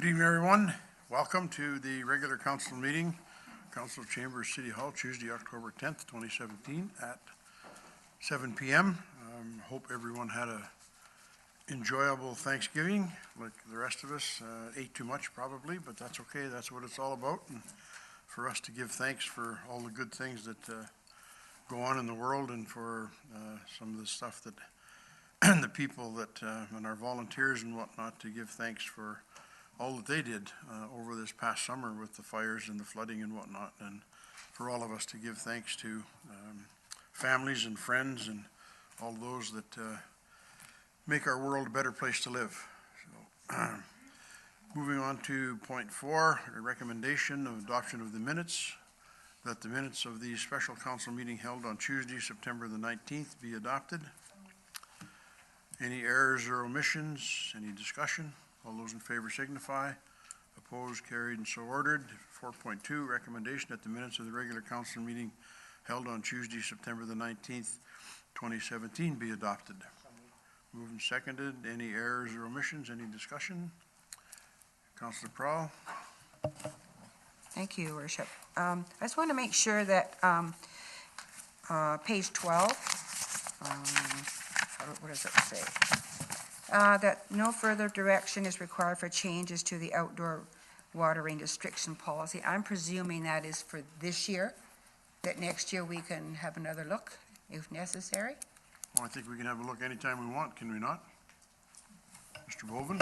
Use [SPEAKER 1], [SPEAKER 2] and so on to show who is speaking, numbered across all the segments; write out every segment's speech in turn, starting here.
[SPEAKER 1] Good evening, everyone. Welcome to the regular council meeting, Council Chambers, City Hall, Tuesday, October 10th, 2017 at 7 p.m. Hope everyone had a enjoyable Thanksgiving, like the rest of us. Ate too much probably, but that's okay. That's what it's all about. And for us to give thanks for all the good things that go on in the world, and for some of the stuff that and the people that and our volunteers and whatnot, to give thanks for all that they did over this past summer with the fires and the flooding and whatnot, and for all of us to give thanks to families and friends and all those that make our world a better place to live. So, moving on to point 4, a recommendation of adoption of the minutes, that the minutes of the special council meeting held on Tuesday, September the 19th be adopted. Any errors or omissions? Any discussion? All those in favor signify. Opposed, carried, and so ordered. 4.2, recommendation that the minutes of the regular council meeting held on Tuesday, September the 19th, 2017 be adopted. Moved and seconded. Any errors or omissions? Any discussion? Councillor Prowl.
[SPEAKER 2] Thank you, Your Worship. I just want to make sure that page 12, what does it say? That no further direction is required for changes to the outdoor watering restriction policy. I'm presuming that is for this year, that next year we can have another look if necessary.
[SPEAKER 1] Well, I think we can have a look anytime we want, can we not? Mr. Boven.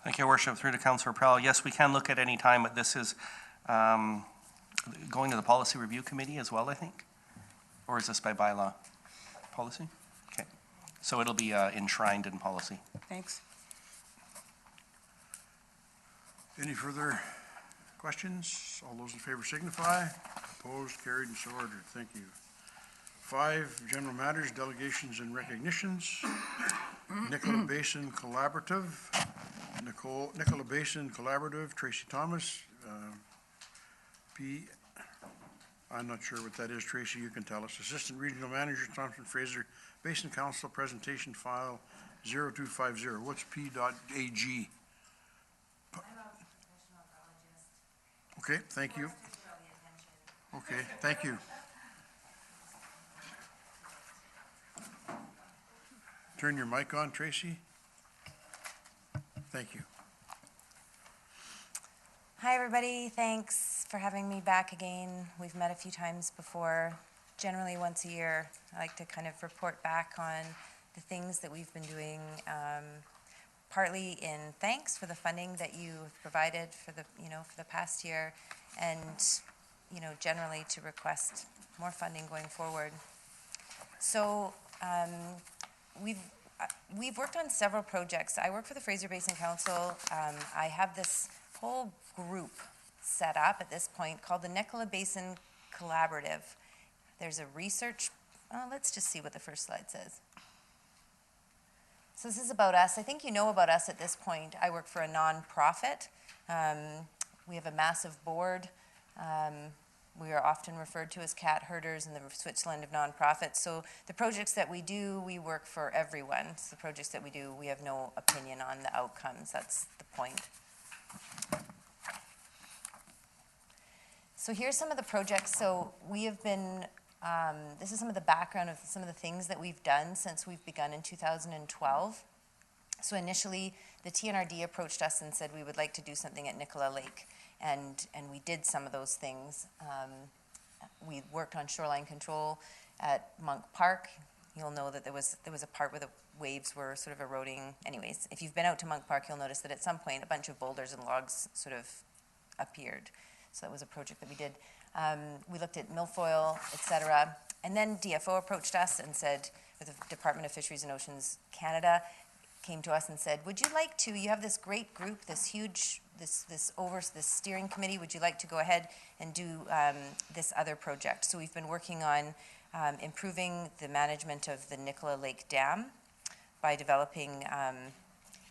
[SPEAKER 3] Thank you, Your Worship. Through to Councillor Prowl. Yes, we can look at any time, but this is going to the Policy Review Committee as well, I think? Or is this by bylaw? Policy? Okay. So it'll be enshrined in policy.
[SPEAKER 2] Thanks.
[SPEAKER 1] Any further questions? All those in favor signify. Opposed, carried, and so ordered. Thank you. 5, general matters, delegations and recognitions. Nikola Basin Collaborative. Nikola Basin Collaborative, Tracy Thomas. I'm not sure what that is, Tracy, you can tell us. Assistant Regional Manager, Thompson Fraser, Basin Council Presentation File 0250. What's P.AG? Okay, thank you. Okay, thank you. Turn your mic on, Tracy. Thank you.
[SPEAKER 4] Hi, everybody. Thanks for having me back again. We've met a few times before. Generally, once a year, I like to kind of report back on the things that we've been doing, partly in thanks for the funding that you have provided for the past year, and generally to request more funding going forward. So we've worked on several projects. I work for the Fraser Basin Council. I have this whole group set up at this point called the Nikola Basin Collaborative. There's a research, let's just see what the first slide says. So this is about us. I think you know about us at this point. I work for a non-profit. We have a massive board. We are often referred to as cat herders in the Switzerland of nonprofits. So the projects that we do, we work for everyone. So the projects that we do, we have no opinion on the outcomes. That's the point. So here's some of the projects. So we have been, this is some of the background of some of the things that we've done since we've begun in 2012. So initially, the TNRD approached us and said we would like to do something at Nicola Lake. And we did some of those things. We worked on shoreline control at Monk Park. You'll know that there was a part where the waves were sort of eroding. Anyways, if you've been out to Monk Park, you'll notice that at some point a bunch of boulders and logs sort of appeared. So that was a project that we did. We looked at milfoil, etc. And then DFO approached us and said, with the Department of Fisheries and Oceans Canada, came to us and said, would you like to, you have this great group, this huge, this steering committee, would you like to go ahead and do this other project? So we've been working on improving the management of the Nicola Lake Dam by developing,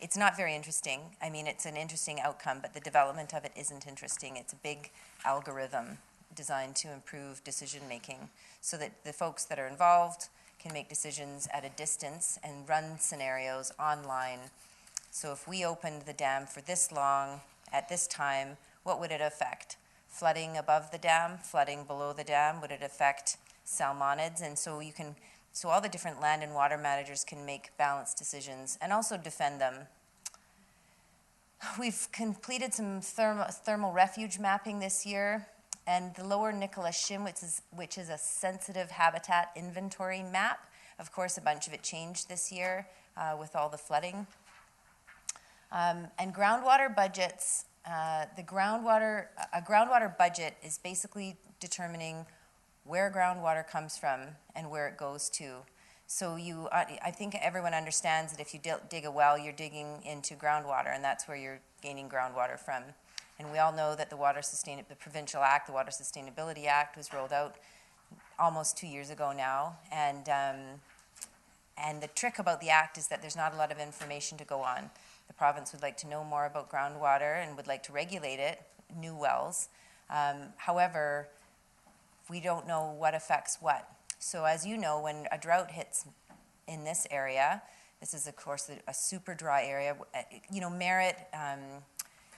[SPEAKER 4] it's not very interesting. I mean, it's an interesting outcome, but the development of it isn't interesting. It's a big algorithm designed to improve decision making so that the folks that are involved can make decisions at a distance and run scenarios online. So if we opened the dam for this long at this time, what would it affect? Flooding above the dam, flooding below the dam? Would it affect salmonids? And so so all the different land and water managers can make balanced decisions and also defend them. We've completed some thermal refuge mapping this year, and the lower Nicola shim, which is a sensitive habitat inventory map. Of course, a bunch of it changed this year with all the flooding. And groundwater budgets, a groundwater budget is basically determining where groundwater comes from and where it goes to. So I think everyone understands that if you dig a well, you're digging into groundwater, and that's where you're gaining groundwater from. And we all know that the Provincial Act, the Water Sustainability Act, was rolled out almost 2 years ago now. And the trick about the Act is that there's not a lot of information to go on. The province would like to know more about groundwater and would like to regulate it, new wells. However, we don't know what affects what. So as you know, when a drought hits in this area, this is of course a super dry area, Merritt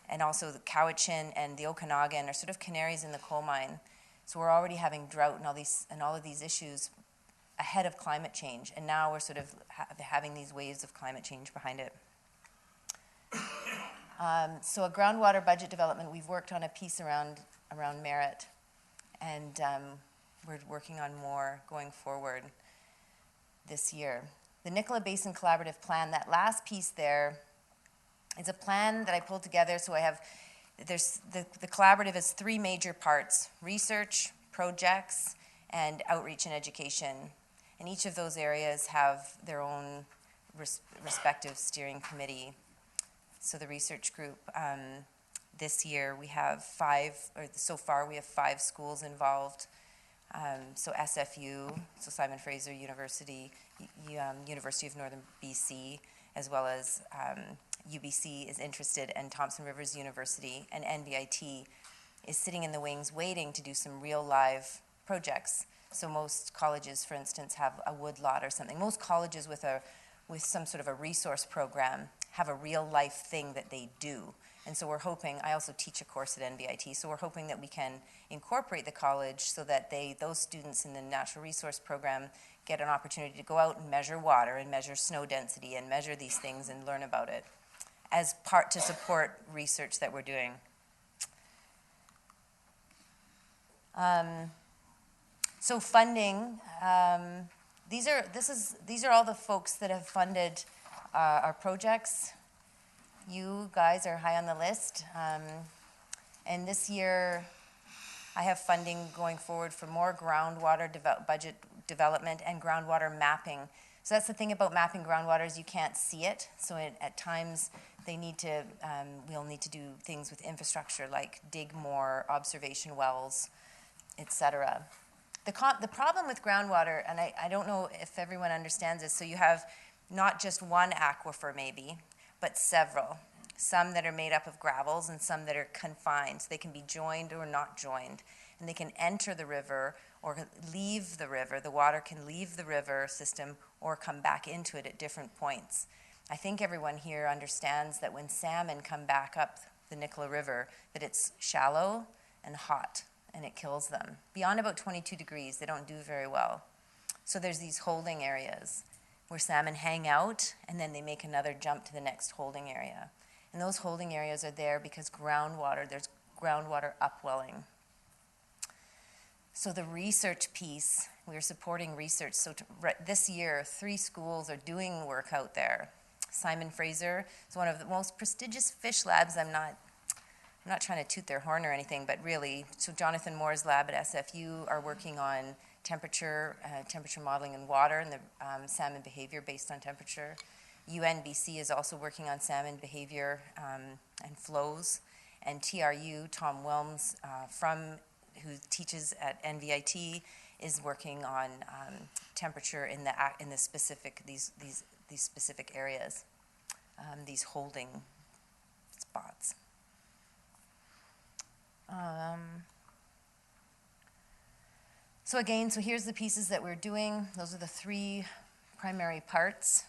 [SPEAKER 4] and also the Cowichan and the Okanagan are sort of canaries in the coal mine. So we're already having drought and all of these issues ahead of climate change, and now we're sort of having these waves of climate change behind it. So a groundwater budget development, we've worked on a piece around Merritt, and we're working on more going forward this year. The Nicola Basin Collaborative Plan, that last piece there is a plan that I pulled together. So the collaborative has 3 major parts: research, projects, and outreach and education. And each of those areas have their own respective steering committee. So the research group, this year we have 5, or so far we have 5 schools involved. So SFU, so Simon Fraser University, University of Northern BC, as well as UBC is interested, and Thompson Rivers University, and NVIT is sitting in the wings waiting to do some real live projects. So most colleges, for instance, have a woodlot or something. Most colleges with some sort of a resource program have a real life thing that they do. And so we're hoping, I also teach a course at NVIT, so we're hoping that we can incorporate the college so that those students in the natural resource program get an opportunity to go out and measure water and measure snow density and measure these things and learn about it as part to support research that we're doing. So funding, these are all the folks that have funded our projects. You guys are high on the list. And this year, I have funding going forward for more groundwater budget development and groundwater mapping. So that's the thing about mapping groundwater is you can't see it. So at times, we'll need to do things with infrastructure like dig more observation wells, etc. The problem with groundwater, and I don't know if everyone understands this, so you have not just one aquifer maybe, but several. Some that are made up of gravels and some that are confined. So they can be joined or not joined. And they can enter the river or leave the river. The water can leave the river system or come back into it at different points. I think everyone here understands that when salmon come back up the Nicola River, that it's shallow and hot, and it kills them. Beyond about 22 degrees, they don't do very well. So there's these holding areas where salmon hang out, and then they make another jump to the next holding area. And those holding areas are there because there's groundwater upwelling. So the research piece, we're supporting research. So this year, 3 schools are doing work out there. Simon Fraser is one of the most prestigious fish labs. I'm not trying to toot their horn or anything, but really, so Jonathan Moore's lab at SFU are working on temperature modeling in water and the salmon behavior based on temperature. UNBC is also working on salmon behavior and flows. And TRU, Tom Wilms, who teaches at NVIT, is working on temperature in the specific these specific areas, these holding spots. So here's the pieces that we're doing. Those are the 3 primary parts.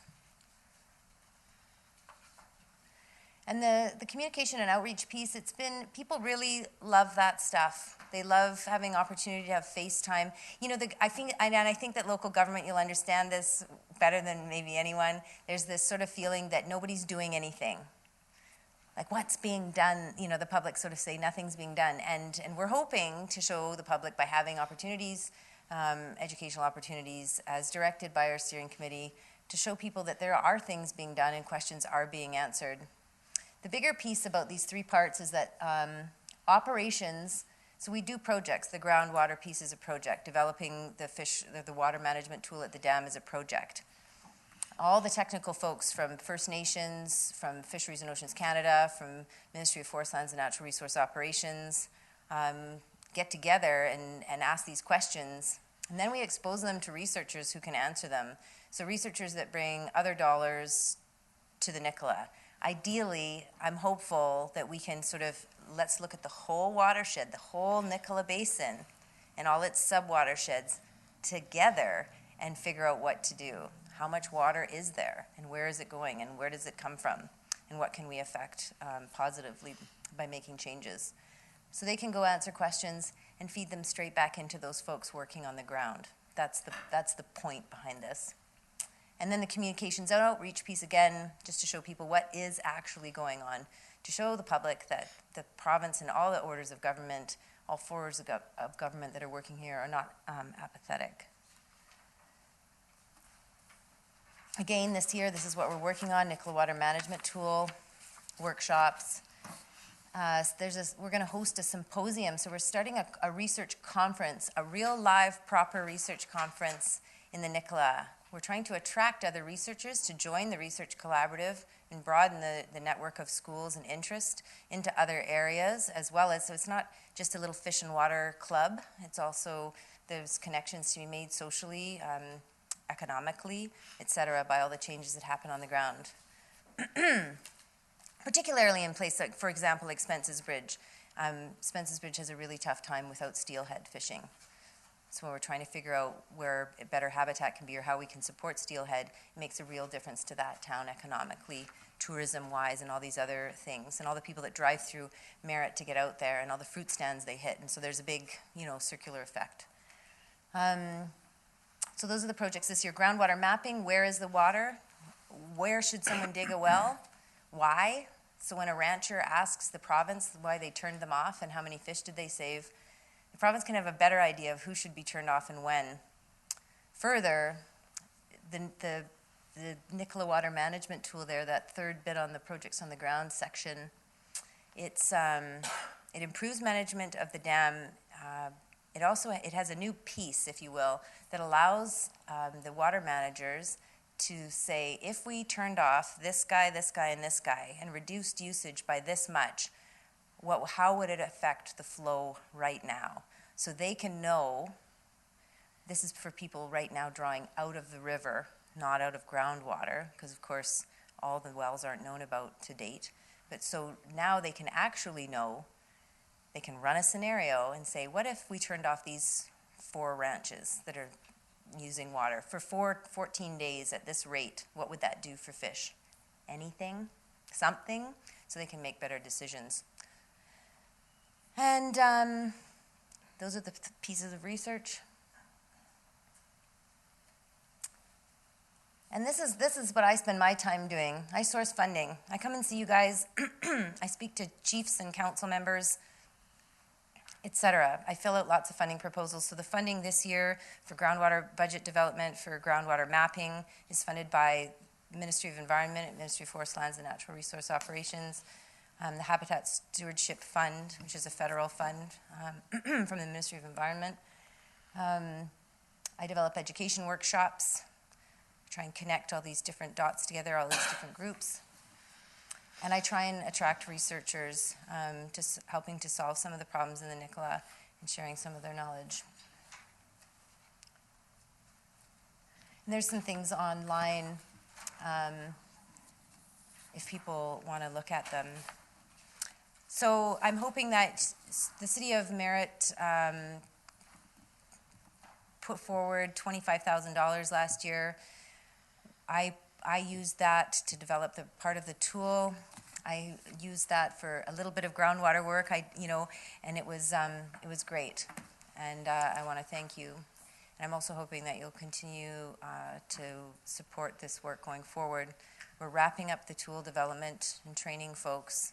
[SPEAKER 4] And the communication and outreach piece, it's been, people really love that stuff. They love having opportunity to have FaceTime. You know, I think that local government, you'll understand this better than maybe anyone. There's this sort of feeling that nobody's doing anything. Like, what's being done? You know, the public sort of say nothing's being done. And we're hoping to show the public by having opportunities, educational opportunities, as directed by our steering committee, to show people that there are things being done and questions are being answered. The bigger piece about these three parts is that operations, so we do projects. The groundwater piece is a project. Developing the water management tool at the dam is a project. All the technical folks from First Nations, from Fisheries and Oceans Canada, from Ministry of Forest Lands and Natural Resource Operations, get together and ask these questions. And then we expose them to researchers who can answer them. So researchers that bring other dollars to the Nicola. Ideally, I'm hopeful that we can sort of, let's look at the whole watershed, the whole Nicola Basin and all its sub-watersheds together and figure out what to do. How much water is there and where is it going and where does it come from and what can we affect positively by making changes. So they can go answer questions and feed them straight back into those folks working on the ground. That's the point behind this. And then the communications and outreach piece, again, just to show people what is actually going on, to show the public that the province and all the orders of government, all four orders of government that are working here are not apathetic. Again, this year, this is what we're working on, Nicola Water Management Tool, workshops. We're going to host a symposium, so we're starting a research conference, a real live, proper research conference in the Nicola. We're trying to attract other researchers to join the research collaborative and broaden the network of schools and interest into other areas as well as, so it's not just a little fish and water club, it's also, there's connections to be made socially, economically, etc., by all the changes that happen on the ground. Particularly in places like, for example, like Spence's Bridge. Spence's Bridge has a really tough time without steelhead fishing. So we're trying to figure out where a better habitat can be or how we can support steelhead. It makes a real difference to that town economically, tourism-wise, and all these other things, and all the people that drive through Merritt to get out there, and all the fruit stands they hit, and so there's a big, circular effect. So those are the projects this year. Groundwater mapping, where is the water? Where should someone dig a well? Why? So when a rancher asks the province why they turned them off and how many fish did they save, the province can have a better idea of who should be turned off and when. Further, the Nicola Water Management Tool there, that third bit on the projects on the ground section, it improves management of the dam. It has a new piece, if you will, that allows the water managers to say, if we turned off this guy, and this guy, and reduced usage by this much, how would it affect the flow right now? So they can know, this is for people right now drawing out of the river, not out of groundwater, because of course all the wells aren't known about to date. But so now they can actually know, they can run a scenario and say, what if we turned off these 4 ranches that are using water for 14 days at this rate? What would that do for fish? Anything? Something? So they can make better decisions. And those are the pieces of research. And this is what I spend my time doing. I source funding. I come and see you guys. I speak to chiefs and council members, etc. I fill out lots of funding proposals. So the funding this year for groundwater budget development, for groundwater mapping, is funded by the Ministry of Environment, Ministry of Forest Lands and Natural Resource Operations, the Habitat Stewardship Fund, which is a federal fund from the Ministry of Environment. I develop education workshops, try and connect all these different dots together, all these different groups. And I try and attract researchers, just helping to solve some of the problems in the Nicola and sharing some of their knowledge. And there's some things online if people want to look at them. So I'm hoping that the City of Merritt put forward $25,000 last year. I used that to develop the part of the tool. I used that for a little bit of groundwater work, and it was great. And I want to thank you. And I'm also hoping that you'll continue to support this work going forward. We're wrapping up the tool development and training folks.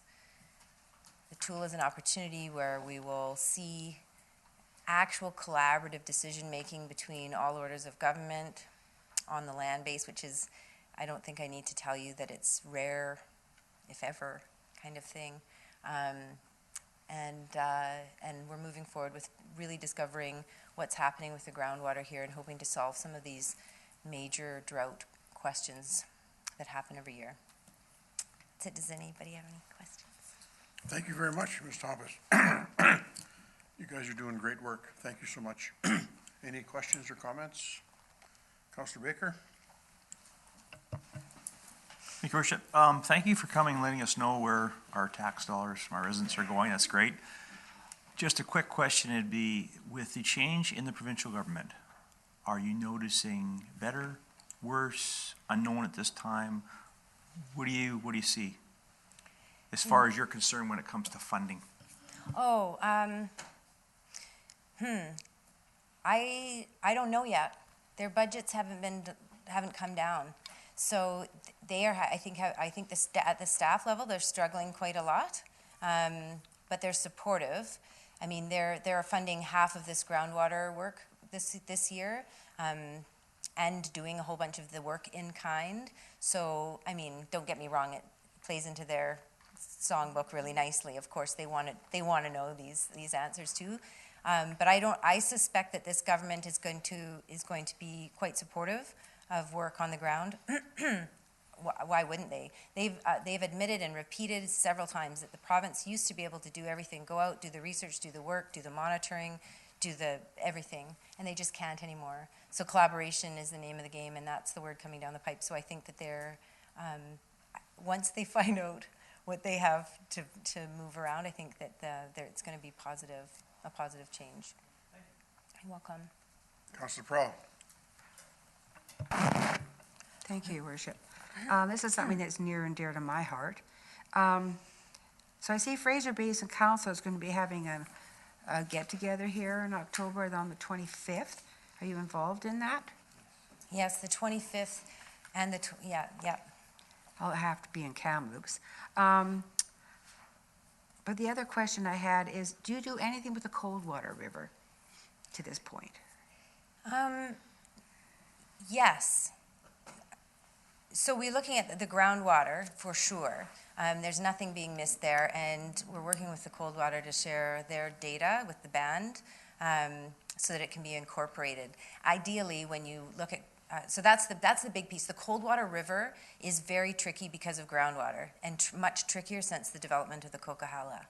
[SPEAKER 4] The tool is an opportunity where we will see actual collaborative decision-making between all orders of government on the land base, which is, I don't think I need to tell you that it's rare, if ever, kind of thing. And we're moving forward with really discovering what's happening with the groundwater here and hoping to solve some of these major drought questions that happen every year. That's it. Does anybody have any questions?
[SPEAKER 1] Thank you very much, Ms. Thomas. You guys are doing great work. Thank you so much. Any questions or comments? Councilor Baker?
[SPEAKER 5] Thank you, Worship. Thank you for coming and letting us know where our tax dollars from our residents are going. That's great. Just a quick question would be, with the change in the provincial government, are you noticing better, worse, unknown at this time? What do you see as far as you're concerned when it comes to funding?
[SPEAKER 4] Oh, I don't know yet. Their budgets haven't come down. So they are, I think at the staff level, they're struggling quite a lot, but they're supportive. I mean, they're funding half of this groundwater work this year, and doing a whole bunch of the work in kind. So, I mean, don't get me wrong, it plays into their songbook really nicely. Of course, they want to know these answers too. But I suspect that this government is going to be quite supportive of work on the ground. Why wouldn't they? They've admitted and repeated several times that the province used to be able to do everything, go out, do the research, do the work, do the monitoring, do the everything, and they just can't anymore. So collaboration is the name of the game, and that's the word coming down the pipe. So I think that they're, once they find out what they have to move around, I think that it's going to be a positive change. You're welcome.
[SPEAKER 1] Councilor Prowl?
[SPEAKER 2] Thank you, Your Worship. This is something that's near and dear to my heart. So I see Fraser Basin Council is going to be having a get-together here in October on the 25th. Are you involved in that?
[SPEAKER 4] Yes, the 25th and yeah.
[SPEAKER 2] I'll have to be in Kamloops. But the other question I had is, do you do anything with the Coldwater River to this point?
[SPEAKER 4] Yes. So we're looking at the groundwater for sure. There's nothing being missed there, and we're working with the Coldwater to share their data with the band so that it can be incorporated. Ideally, when you look at so that's the big piece. The Coldwater River is very tricky because of groundwater, and much trickier since the development of the Coquihalla.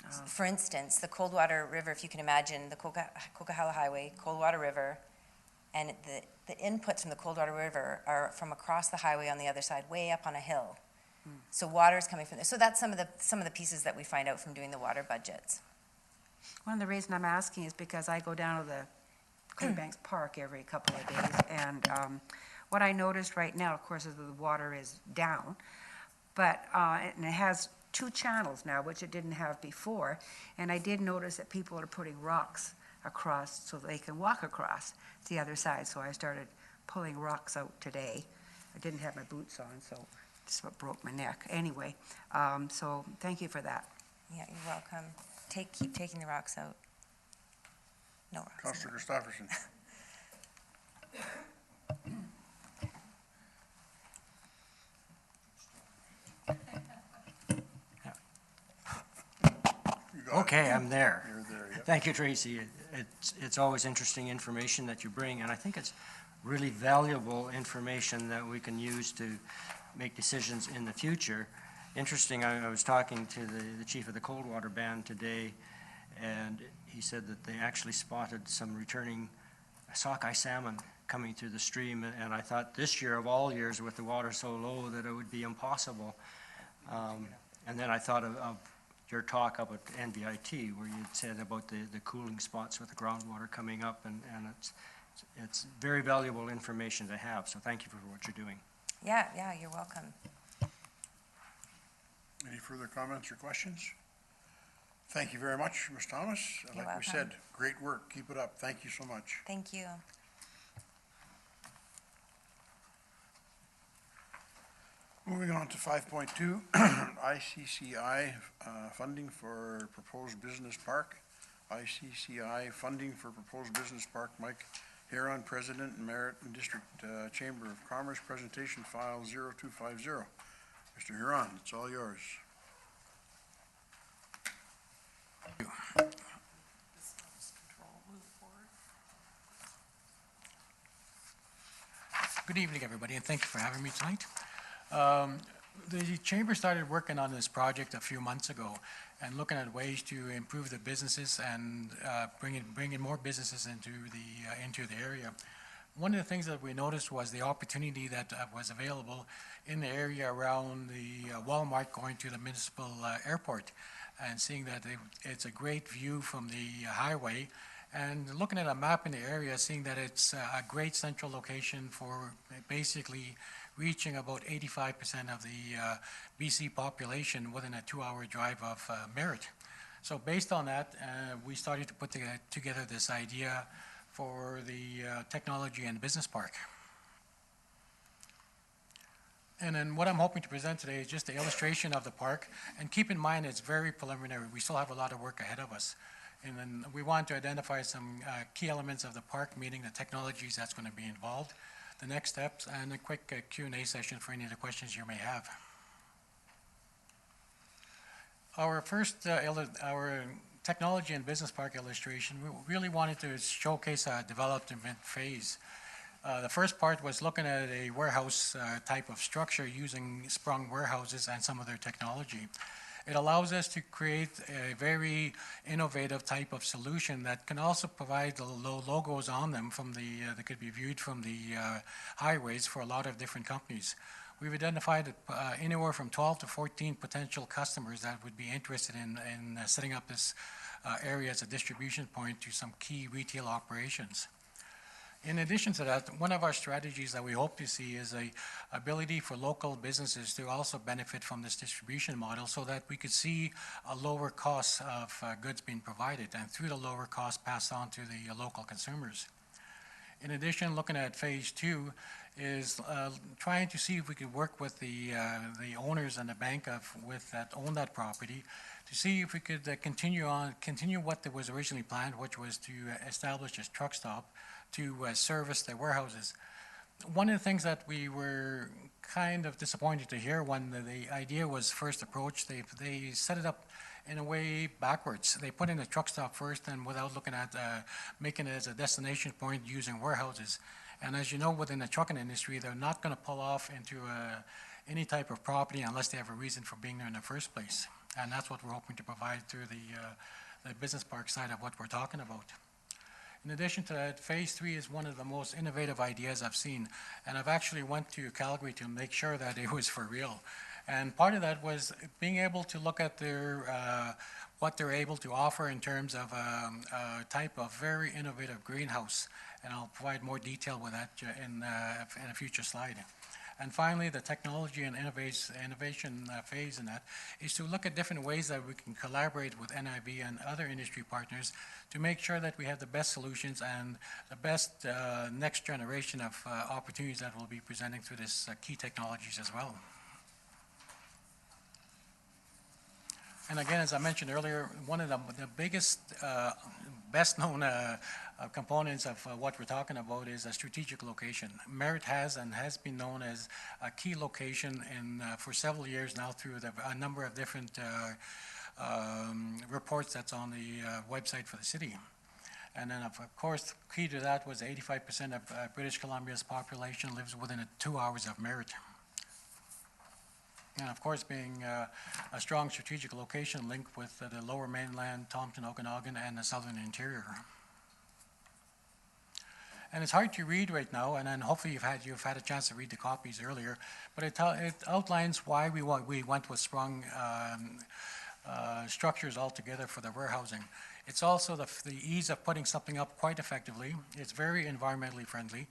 [SPEAKER 4] Oh. For instance, the Coldwater River, if you can imagine, the Coquihalla Highway, Coldwater River, and the inputs from the Coldwater River are from across the highway on the other side, way up on a hill. So water is coming from there. So that's some of the pieces that we find out from doing the water budgets.
[SPEAKER 2] One of the reasons I'm asking is because I go down to the Clearbanks Park every couple of days, and what I noticed right now, of course, is that the water is down, but and it has 2 channels now, which it didn't have before, and I did notice that people are putting rocks across so they can walk across the other side, so I started pulling rocks out today. I didn't have my boots on, so that's what broke my neck. Anyway, so thank you for that.
[SPEAKER 4] Yeah, you're welcome. Keep taking the rocks out. No rocks.
[SPEAKER 1] Councilor Christopherson?
[SPEAKER 6] Okay, I'm there.
[SPEAKER 1] You're there, yep.
[SPEAKER 6] Thank you, Tracy. It's always interesting information that you bring, and I think it's really valuable information that we can use to make decisions in the future. Interesting, I was talking to the chief of the Coldwater Band today, and he said that they actually spotted some returning sockeye salmon coming through the stream, and I thought this year of all years, with the water so low, that it would be impossible. And then I thought of your talk up at NVIT, where you said about the cooling spots with the groundwater coming up, and it's very valuable information to have, so thank you for what you're doing.
[SPEAKER 4] Yeah, you're welcome.
[SPEAKER 1] Any further comments or questions? Thank you very much, Ms. Thomas.
[SPEAKER 4] You're
[SPEAKER 1] Like we said,
[SPEAKER 4] welcome.
[SPEAKER 1] great work. Keep it up. Thank you so much.
[SPEAKER 4] Thank you.
[SPEAKER 1] Moving on to 5.2, ICCI funding for proposed business park. ICCI funding for proposed business park. Mike Heron, President, Merit and District Chamber of Commerce, presentation file 0250. Mr. Huron, it's all yours.
[SPEAKER 7] Good evening, everybody, and thank you for having me tonight. The Chamber started working on this project a few months ago and looking at ways to improve the businesses and bring in more businesses into the area. One of the things that we noticed was the opportunity that was available in the area around the Walmart going to the municipal airport, and seeing that it's a great view from the highway, and looking at a map in the area, seeing that it's a great central location for basically reaching about 85% of the BC population within a 2-hour drive of Merritt. So based on that, we started to put together this idea for the technology and business park. And then what I'm hoping to present today is just the illustration of the park, and keep in mind it's very preliminary. We still have a lot of work ahead of us. And then we want to identify some key elements of the park, meaning the technologies that's going to be involved, the next steps, and a quick Q&A session for any of the questions you may have. Our first, our technology and business park illustration, we really wanted to showcase a development phase. The first part was looking at a warehouse type of structure using sprung warehouses and some of their technology. It allows us to create a very innovative type of solution that can also provide the logos on them from that could be viewed from the highways for a lot of different companies. We've identified anywhere from 12 to 14 potential customers that would be interested in setting up this area as a distribution point to some key retail operations. In addition to that, one of our strategies that we hope to see is a ability for local businesses to also benefit from this distribution model, so that we could see a lower cost of goods being provided, and through the lower cost passed on to the local consumers. In addition, looking at phase 2 is trying to see if we could work with the owners and the bank that own that property, to see if we could continue what was originally planned, which was to establish a truck stop to service the warehouses. One of the things that we were kind of disappointed to hear when the idea was first approached, they set it up in a way backwards. They put in a truck stop first, and without looking at making it as a destination point using warehouses. And as you know, within the trucking industry, they're not going to pull off into any type of property unless they have a reason for being there in the first place. And that's what we're hoping to provide through the business park side of what we're talking about. In addition to that, phase 3 is one of the most innovative ideas I've seen, and I've actually went to Calgary to make sure that it was for real. And part of that was being able to look at their what they're able to offer in terms of a type of very innovative greenhouse, and I'll provide more detail with that in a future slide. And finally, the technology and innovation phase in that is to look at different ways that we can collaborate with NIB and other industry partners to make sure that we have the best solutions and the best next generation of opportunities that we'll be presenting through this key technologies as well. And again, as I mentioned earlier, one of the biggest, best-known components of what we're talking about is a strategic location. Merritt has been known as a key location for several years now through a number of different reports that's on the website for the city. And then, of course, key to that was 85% of British Columbia's population lives within 2 hours of Merritt. And of course, being a strong strategic location linked with the lower mainland, Thompson, Okanagan, and the southern interior. And it's hard to read right now, and then hopefully you've had a chance to read the copies earlier, but it outlines why we went with sprung structures altogether for the warehousing. It's also the ease of putting something up quite effectively. It's very environmentally friendly.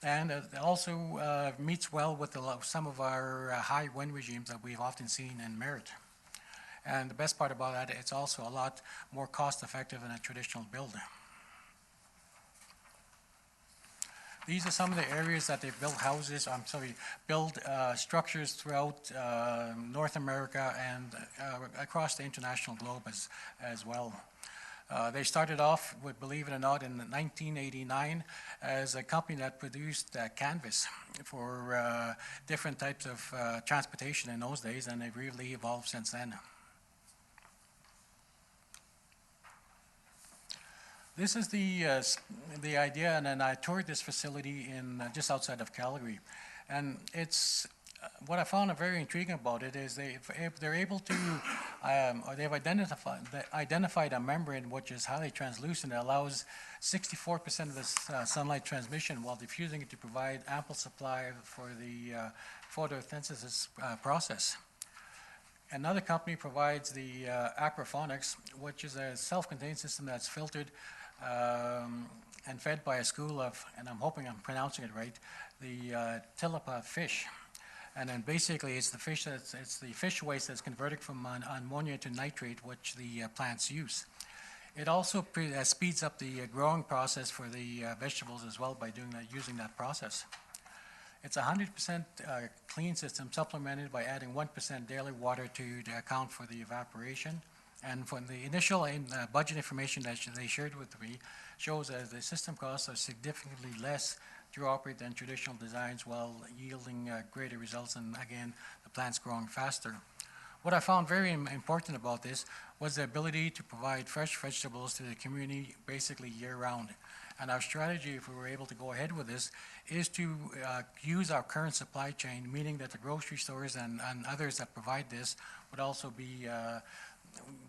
[SPEAKER 7] And it also meets well with some of our high wind regimes that we've often seen in Merritt. And the best part about that, it's also a lot more cost-effective than a traditional build. These are some of the areas that they've built houses, built structures throughout North America and across the international globe as well. They started off with, believe it or not, in 1989 as a company that produced canvas for different types of transportation in those days, and they've really evolved since then. This is the idea, and then I toured this facility in just outside of Calgary, and it's what I found very intriguing about it is they're able to, or they've identified a membrane which is highly translucent that allows 64% of the sunlight transmission while diffusing it to provide ample supply for the photosynthesis process. Another company provides the aquaponics, which is a self-contained system that's filtered and fed by a school of, and I'm hoping I'm pronouncing it right, the tilapia fish. And then basically it's the fish waste that's converted from ammonia to nitrate, which the plants use. It also speeds up the growing process for the vegetables as well by using that process. It's a 100% clean system supplemented by adding 1% daily water to account for the evaporation. And from the initial budget information that they shared with me shows that the system costs are significantly less to operate than traditional designs while yielding greater results, and again, the plant's growing faster. What I found very important about this was the ability to provide fresh vegetables to the community basically year-round. And our strategy, if we were able to go ahead with this, is to use our current supply chain, meaning that the grocery stores and others that provide this would also be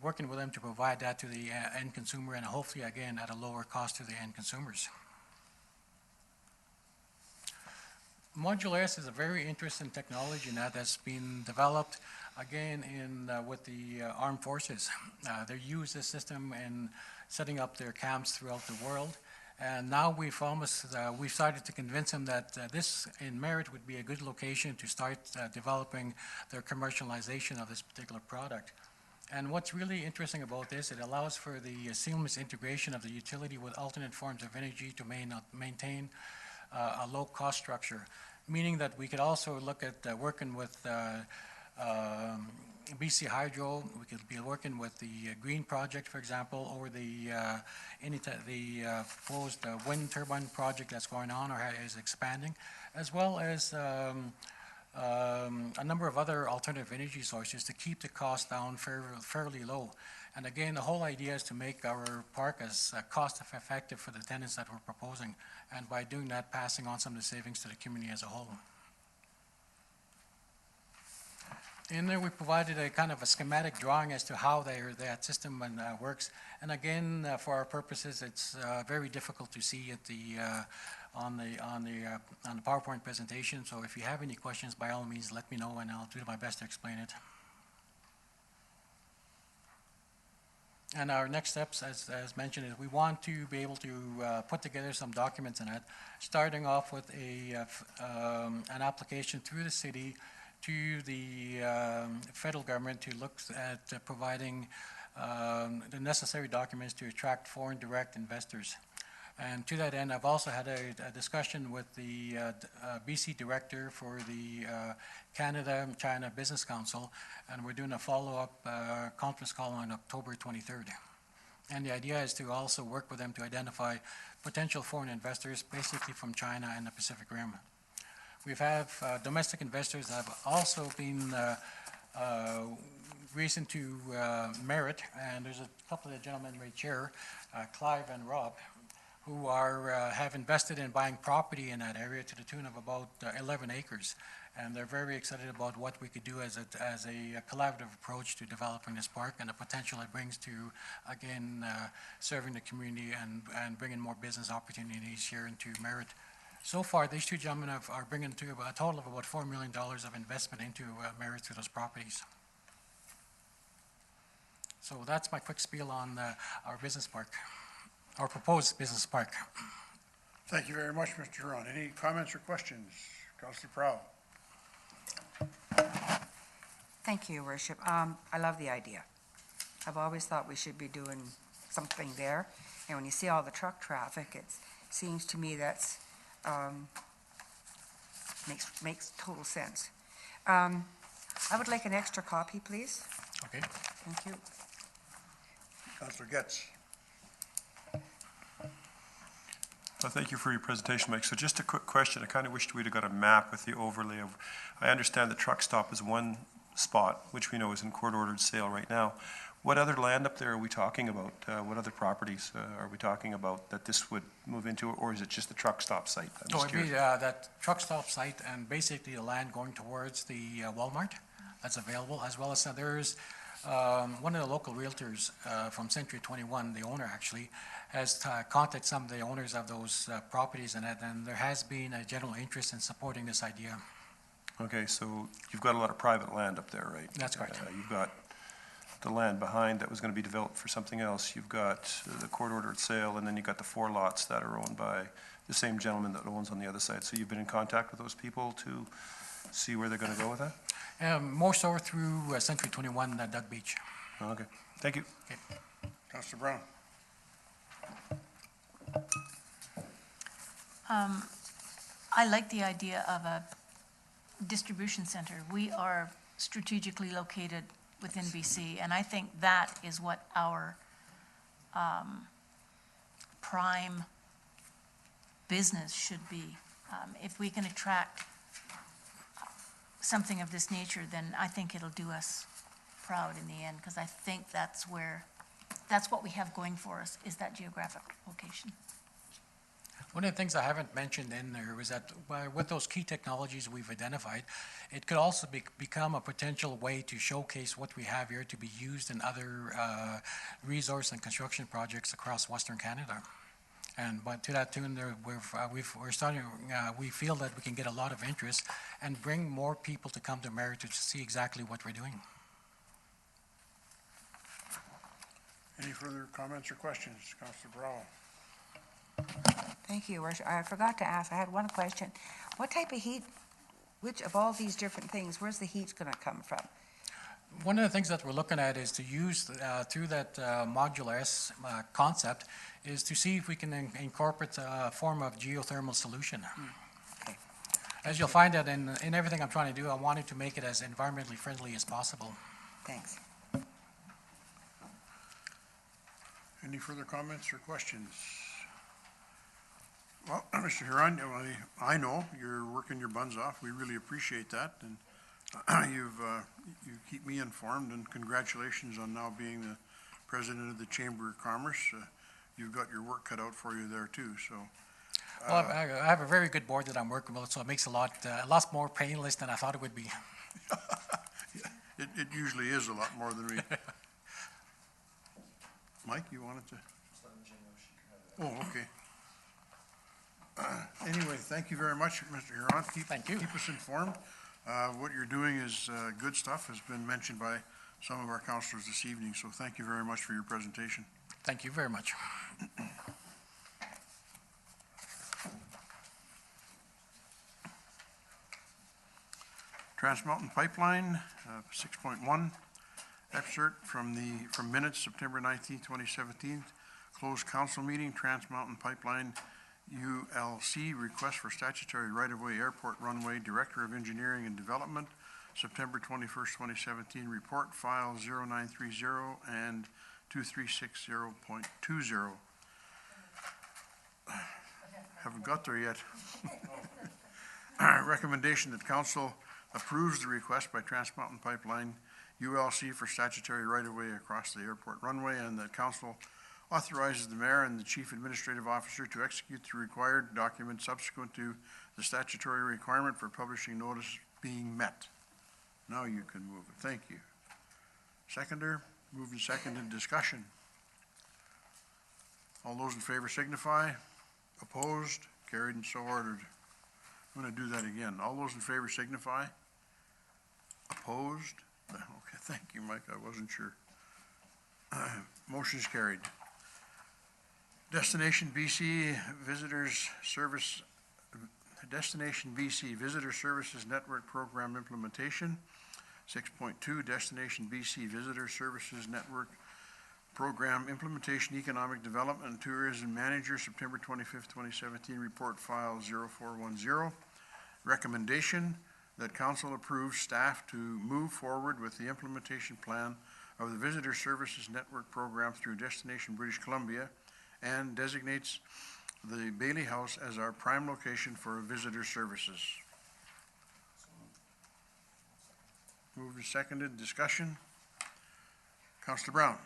[SPEAKER 7] working with them to provide that to the end consumer, and hopefully, again, at a lower cost to the end consumers. Modular S is a very interesting technology now that's been developed, again, with the armed forces. They use this system in setting up their camps throughout the world. And now we've started to convince them that this in Merritt would be a good location to start developing their commercialization of this particular product. And what's really interesting about this, it allows for the seamless integration of the utility with alternate forms of energy to maintain a low cost structure, meaning that we could also look at working with BC Hydro. We could be working with the Green Project, for example, or the proposed wind turbine project that's going on or is expanding, as well as a number of other alternative energy sources to keep the cost down fairly low. And again, the whole idea is to make our park as cost-effective for the tenants that we're proposing, and by doing that, passing on some of the savings to the community as a whole. In there, we provided a kind of a schematic drawing as to how that system works. And again, for our purposes, it's very difficult to see at on the PowerPoint presentation. So if you have any questions, by all means, let me know, and I'll do my best to explain it. And our next steps, as mentioned, is we want to be able to put together some documents in it, starting off with an application through the city to the federal government to look at providing the necessary documents to attract foreign direct investors. And to that end, I've also had a discussion with the BC director for the Canada-China Business Council, and we're doing a follow-up conference call on October 23rd. And the idea is to also work with them to identify potential foreign investors, basically from China and the Pacific Rim. We've had domestic investors that have also been recent to Merritt, and there's a couple of gentlemen right here, Clive and Rob, who have invested in buying property in that area to the tune of about 11 acres. And they're very excited about what we could do as a collaborative approach to developing this park and the potential it brings to, again, serving the community and bringing more business opportunities here into Merritt. So far, these two gentlemen are bringing to a total of about $4 million of investment into Merritt through those properties. So that's my quick spiel on our business park. Our proposed business park.
[SPEAKER 1] Thank you very much, Mr. Huron. Any comments or questions? Councilor Prowl.
[SPEAKER 2] Thank you, Your Worship. I love the idea. I've always thought we should be doing something there. And when you see all the truck traffic, it seems to me that's, makes total sense. I would like an extra copy, please.
[SPEAKER 7] Okay.
[SPEAKER 2] Thank you.
[SPEAKER 1] Councillor Getz.
[SPEAKER 8] Well, thank you for your presentation, Mike. So just a quick question. I kind of wished we'd have got a map with the overlay of, I understand the truck stop is one spot, which we know is in court-ordered sale right now. What other land up there are we talking about? What other properties are we talking about that this would move into, or is it just the truck stop site? I'm
[SPEAKER 7] So
[SPEAKER 8] just
[SPEAKER 7] it'd be
[SPEAKER 8] curious.
[SPEAKER 7] that truck stop site and basically the land going towards the Walmart that's available, as well as there's one of the local realtors from Century 21, the owner actually, has contacted some of the owners of those properties in it, and there has been a general interest in supporting this idea.
[SPEAKER 8] Okay, so you've got a lot of private land up there, right?
[SPEAKER 7] That's correct.
[SPEAKER 8] You've got the land behind that was going to be developed for something else. You've got the court-ordered sale, and then you've got the 4 lots that are owned by the same gentleman that owns on the other side. So you've been in contact with those people to see where they're going to go with that?
[SPEAKER 7] More so through Century 21 at Doug Beach.
[SPEAKER 8] Okay, thank you.
[SPEAKER 1] Councillor Brown.
[SPEAKER 9] I like the idea of a distribution center. We are strategically located within BC, and I think that is what our prime business should be. If we can attract something of this nature, then I think it'll do us proud in the end, because I think that's what we have going for us, is that geographic location.
[SPEAKER 7] One of the things I haven't mentioned in there was that with those key technologies we've identified, it could also become a potential way to showcase what we have here to be used in other resource and construction projects across Western Canada. But to that tune, we feel that we can get a lot of interest and bring more people to come to Meritage to see exactly what we're doing.
[SPEAKER 1] Any further comments or questions? Councillor Brown.
[SPEAKER 2] Thank you, Your Worship. I forgot to ask, I had one question. What type of heat, which of all these different things, where's the heat going to come from?
[SPEAKER 7] One of the things that we're looking at is to use, through that modular concept, is to see if we can incorporate a form of geothermal solution.
[SPEAKER 2] Okay.
[SPEAKER 7] As you'll find that in everything I'm trying to do, I wanted to make it as environmentally friendly as possible.
[SPEAKER 2] Thanks.
[SPEAKER 1] Any further comments or questions? Well, Mr. Huron, I know you're working your buns off. We really appreciate that, and you keep me informed, and congratulations on now being the president of the Chamber of Commerce. You've got your work cut out for you there too, so.
[SPEAKER 7] Well, I have a very good board that I'm working with, so it makes a lot more painless than I thought it would be.
[SPEAKER 1] It usually is a lot more than we. Mike, you wanted to? Oh, okay. Anyway, thank you very much, Mr. Huron.
[SPEAKER 7] Thank you.
[SPEAKER 1] Keep us informed. What you're doing is good stuff, has been mentioned by some of our councilors this evening, so thank you very much for your presentation.
[SPEAKER 7] Thank you very much.
[SPEAKER 1] Trans Mountain Pipeline, 6.1, excerpt from minutes, September 19, 2017, closed council meeting, Trans Mountain Pipeline ULC, request for statutory right-of-way airport runway, Director of Engineering and Development, September 21st, 2017, report file 0930 and 2360.20. Haven't got there yet. Recommendation that council approves the request by Trans Mountain Pipeline ULC for statutory right-of-way across the airport runway, and that council authorizes the mayor and the chief administrative officer to execute the required documents subsequent to the statutory requirement for publishing notice being met. Now you can move it. Thank you. Seconder, moved and seconded, discussion. All those in favor signify. Opposed, carried and so ordered. I'm going to do that again. All those in favor signify. Opposed? Okay, thank you, Mike. I wasn't sure. Motion's carried. Destination BC Visitor Services Network Program Implementation. 6.2, Destination BC Visitor Services Network Program Implementation, Economic Development and Tourism Manager, September 25th, 2017, Report File 0410. Recommendation that council approves staff to move forward with the implementation plan of the Visitor Services Network Program through Destination British Columbia and designates the Bailey House as our prime location for visitor services. Moved and seconded. Discussion. Councillor Brown.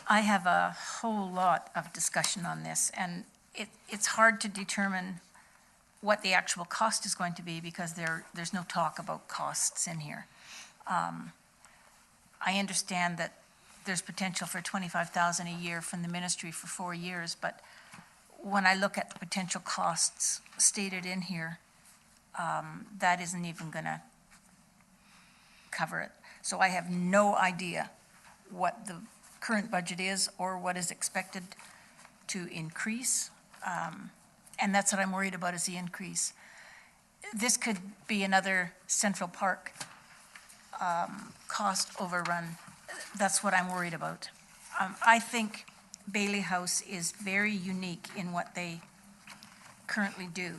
[SPEAKER 9] I have a whole lot of discussion on this, and it's hard to determine what the actual cost is going to be because there's no talk about costs in here. I understand that there's potential for $25,000 a year from the ministry for 4 years, but when I look at the potential costs stated in here, that isn't even gonna cover it. So I have no idea what the current budget is or what is expected to increase. And that's what I'm worried about is the increase. This could be another Central Park cost overrun. That's what I'm worried about. I think Bailey House is very unique in what they currently do.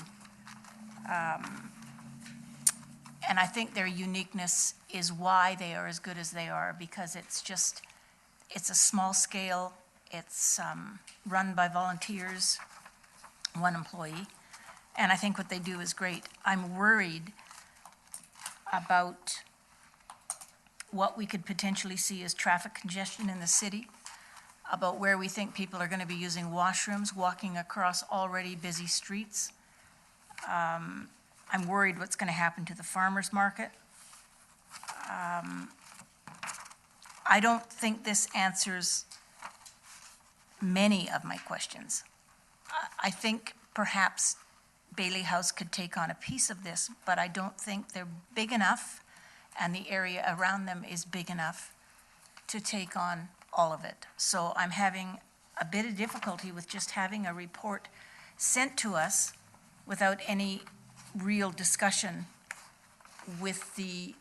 [SPEAKER 9] And I think their uniqueness is why they are as good as they are, because it's a small scale, it's run by volunteers, one employee, and I think what they do is great. I'm worried about what we could potentially see as traffic congestion in the city, about where we think people are going to be using washrooms, walking across already busy streets. I'm worried what's going to happen to the farmers market. I don't think this answers many of my questions. I think perhaps Bailey House could take on a piece of this, but I don't think they're big enough and the area around them is big enough to take on all of it. So I'm having a bit of difficulty with just having a report sent to us without any real discussion with the,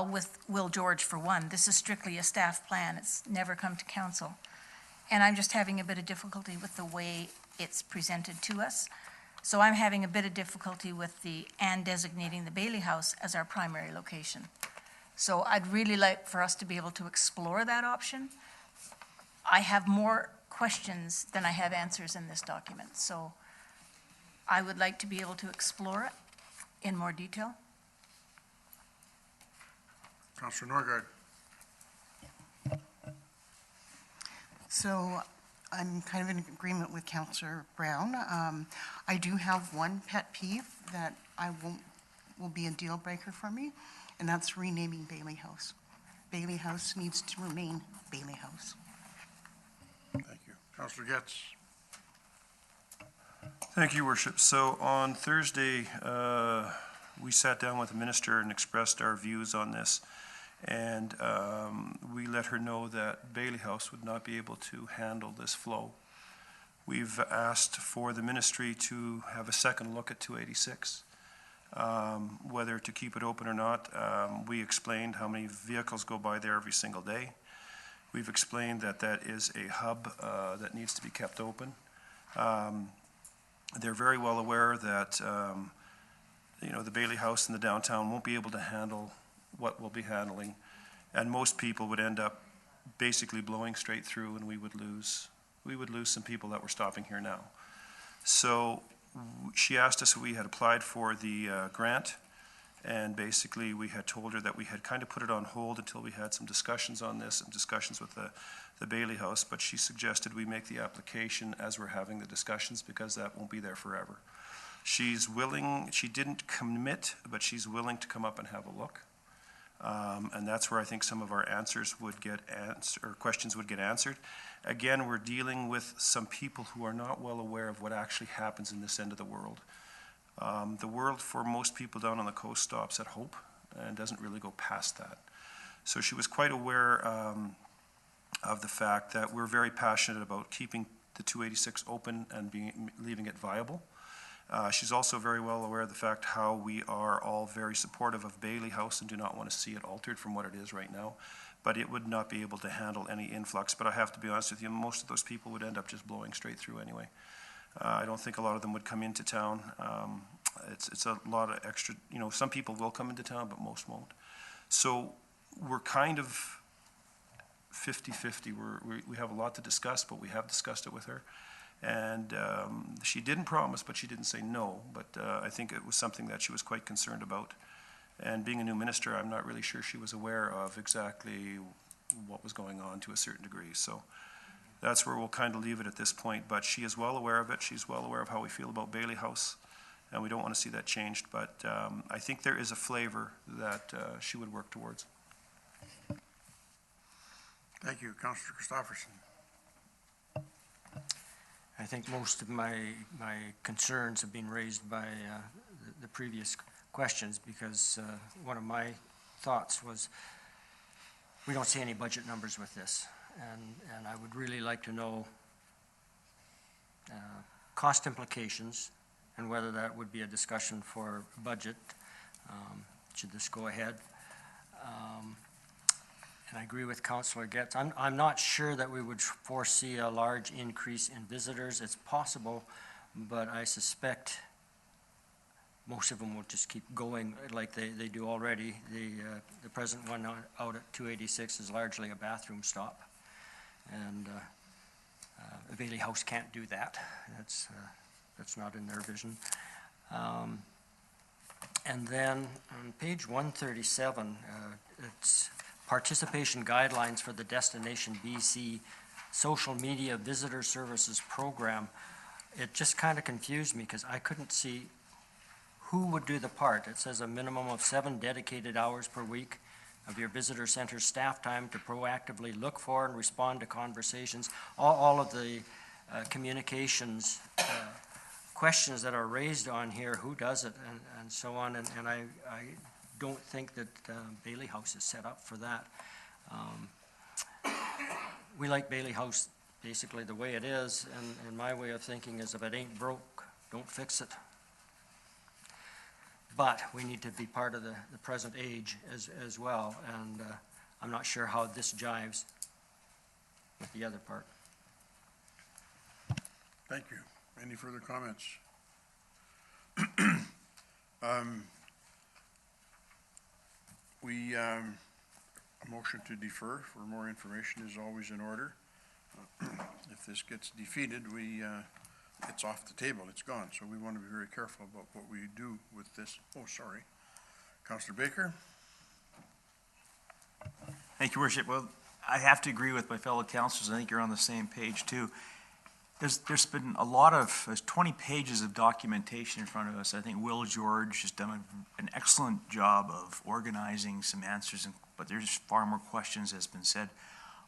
[SPEAKER 9] with Will George for one. This is strictly a staff plan. It's never come to council. And I'm just having a bit of difficulty with the way it's presented to us. So I'm having a bit of difficulty with and designating the Bailey House as our primary location. So I'd really like for us to be able to explore that option. I have more questions than I have answers in this document. So I would like to be able to explore it in more detail.
[SPEAKER 1] Councillor Norgard.
[SPEAKER 10] So I'm kind of in agreement with Councillor Brown. I do have one pet peeve that will be a deal breaker for me, and that's renaming Bailey House. Bailey House needs to remain Bailey House.
[SPEAKER 1] Thank you. Councillor Getz.
[SPEAKER 8] Thank you, Worship. So on Thursday, we sat down with the minister and expressed our views on this. And we let her know that Bailey House would not be able to handle this flow. We've asked for the ministry to have a second look at 286, whether to keep it open or not. We explained how many vehicles go by there every single day. We've explained that that is a hub that needs to be kept open. They're very well aware that the Bailey House in the downtown won't be able to handle what we'll be handling, and most people would end up basically blowing straight through, and we would lose some people that were stopping here now. So she asked us if we had applied for the grant, and basically we had told her that we had kind of put it on hold until we had some discussions on this and discussions with the Bailey House, but she suggested we make the application as we're having the discussions because that won't be there forever. She's willing, she didn't commit, but she's willing to come up and have a look. And that's where I think some of our answers would get answered, or questions would get answered. Again, we're dealing with some people who are not well aware of what actually happens in this end of the world. The world for most people down on the coast stops at Hope and doesn't really go past that. So she was quite aware of the fact that we're very passionate about keeping the 286 open and leaving it viable. She's also very well aware of the fact how we are all very supportive of Bailey House and do not want to see it altered from what it is right now. But it would not be able to handle any influx. But I have to be honest with you, most of those people would end up just blowing straight through anyway. I don't think a lot of them would come into town. It's a lot of extra, some people will come into town, but most won't. So we're kind of 50-50. We have a lot to discuss, but we have discussed it with her. And she didn't promise, but she didn't say no. But I think it was something that she was quite concerned about. And being a new minister, I'm not really sure she was aware of exactly what was going on to a certain degree. So that's where we'll kind of leave it at this point. But she is well aware of it. She's well aware of how we feel about Bailey House. And we don't want to see that changed. But I think there is a flavor that she would work towards.
[SPEAKER 1] Thank you. Councillor Christopherson.
[SPEAKER 6] I think most of my concerns have been raised by the previous questions, because one of my thoughts was we don't see any budget numbers with this, and I would really like to know cost implications and whether that would be a discussion for budget. Should this go ahead? And I agree with Councillor Getz. I'm not sure that we would foresee a large increase in visitors. It's possible, but I suspect most of them will just keep going like they do already. The present one out at 286 is largely a bathroom stop. And Bailey House can't do that. That's not in their vision. And then on page 137, it's participation guidelines for the Destination BC Social Media Visitor Services Program. It just kind of confused me because I couldn't see who would do the part. It says a minimum of 7 dedicated hours per week of your visitor center staff time to proactively look for and respond to conversations. All of the communications questions that are raised on here, who does it, and so on, and I don't think that Bailey House is set up for that. We like Bailey House basically the way it is, and my way of thinking is if it ain't broke, don't fix it. But we need to be part of the present age as well, and I'm not sure how this jives with the other part.
[SPEAKER 1] Thank you. Any further comments? A motion to defer for more information is always in order. If this gets defeated, it's off the table, it's gone. So we want to be very careful about what we do with this. Oh, sorry. Councillor Baker?
[SPEAKER 5] Thank you, Worship. Well, I have to agree with my fellow councillors. I think you're on the same page too. There's been there's 20 pages of documentation in front of us. I think Will George has done an excellent job of organizing some answers, but there's far more questions, as has been said.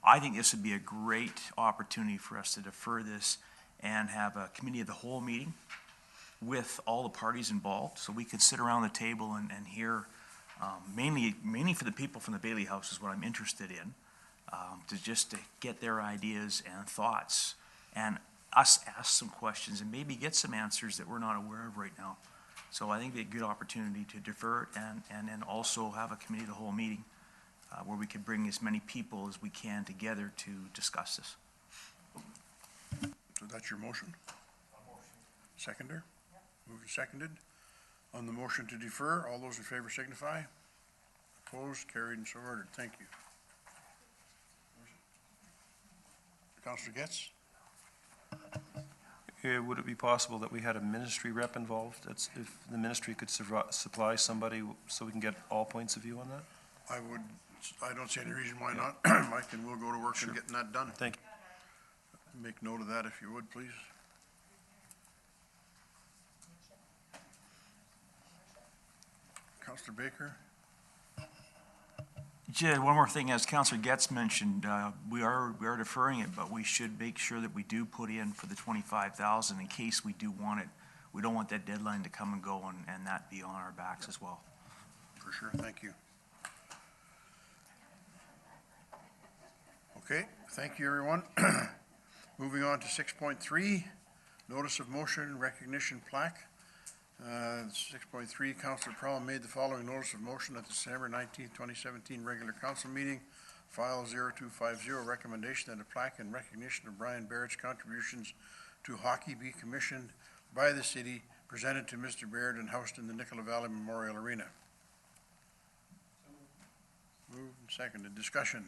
[SPEAKER 5] I think this would be a great opportunity for us to defer this and have a committee of the whole meeting with all the parties involved, so we could sit around the table and hear, mainly for the people from the Bailey House is what I'm interested in, to get their ideas and thoughts, and us ask some questions and maybe get some answers that we're not aware of right now. So I think it'd be a good opportunity to defer it and then also have a committee of the whole meeting where we could bring as many people as we can together to discuss this.
[SPEAKER 1] So that's your motion? Seconder? Moved and seconded. On the motion to defer, all those in favor signify. Opposed, carried, and so ordered. Thank you. Councillor Getz?
[SPEAKER 8] Would it be possible that we had a ministry rep involved? If the ministry could supply somebody so we can get all points of view on that?
[SPEAKER 1] I don't see any reason why not. Mike, and we'll go to work on getting that done.
[SPEAKER 8] Thank you.
[SPEAKER 1] Make note of that if you would, please. Councillor Baker?
[SPEAKER 5] Jed, one more thing, as Councillor Getz mentioned, we are deferring it, but we should make sure that we do put in for the 25,000 in case we do want it. We don't want that deadline to come and go and that be on our backs as well.
[SPEAKER 1] For sure, thank you. Okay, thank you, everyone. Moving on to 6.3, notice of motion recognition plaque. 6.3, Councillor Prowl made the following notice of motion at the December 19th, 2017 regular council meeting. File 0250, recommendation that a plaque in recognition of Brian Barrett's contributions to hockey be commissioned by the city, presented to Mr. Barrett and housed in the Nicola Valley Memorial Arena. Moved and seconded. Discussion.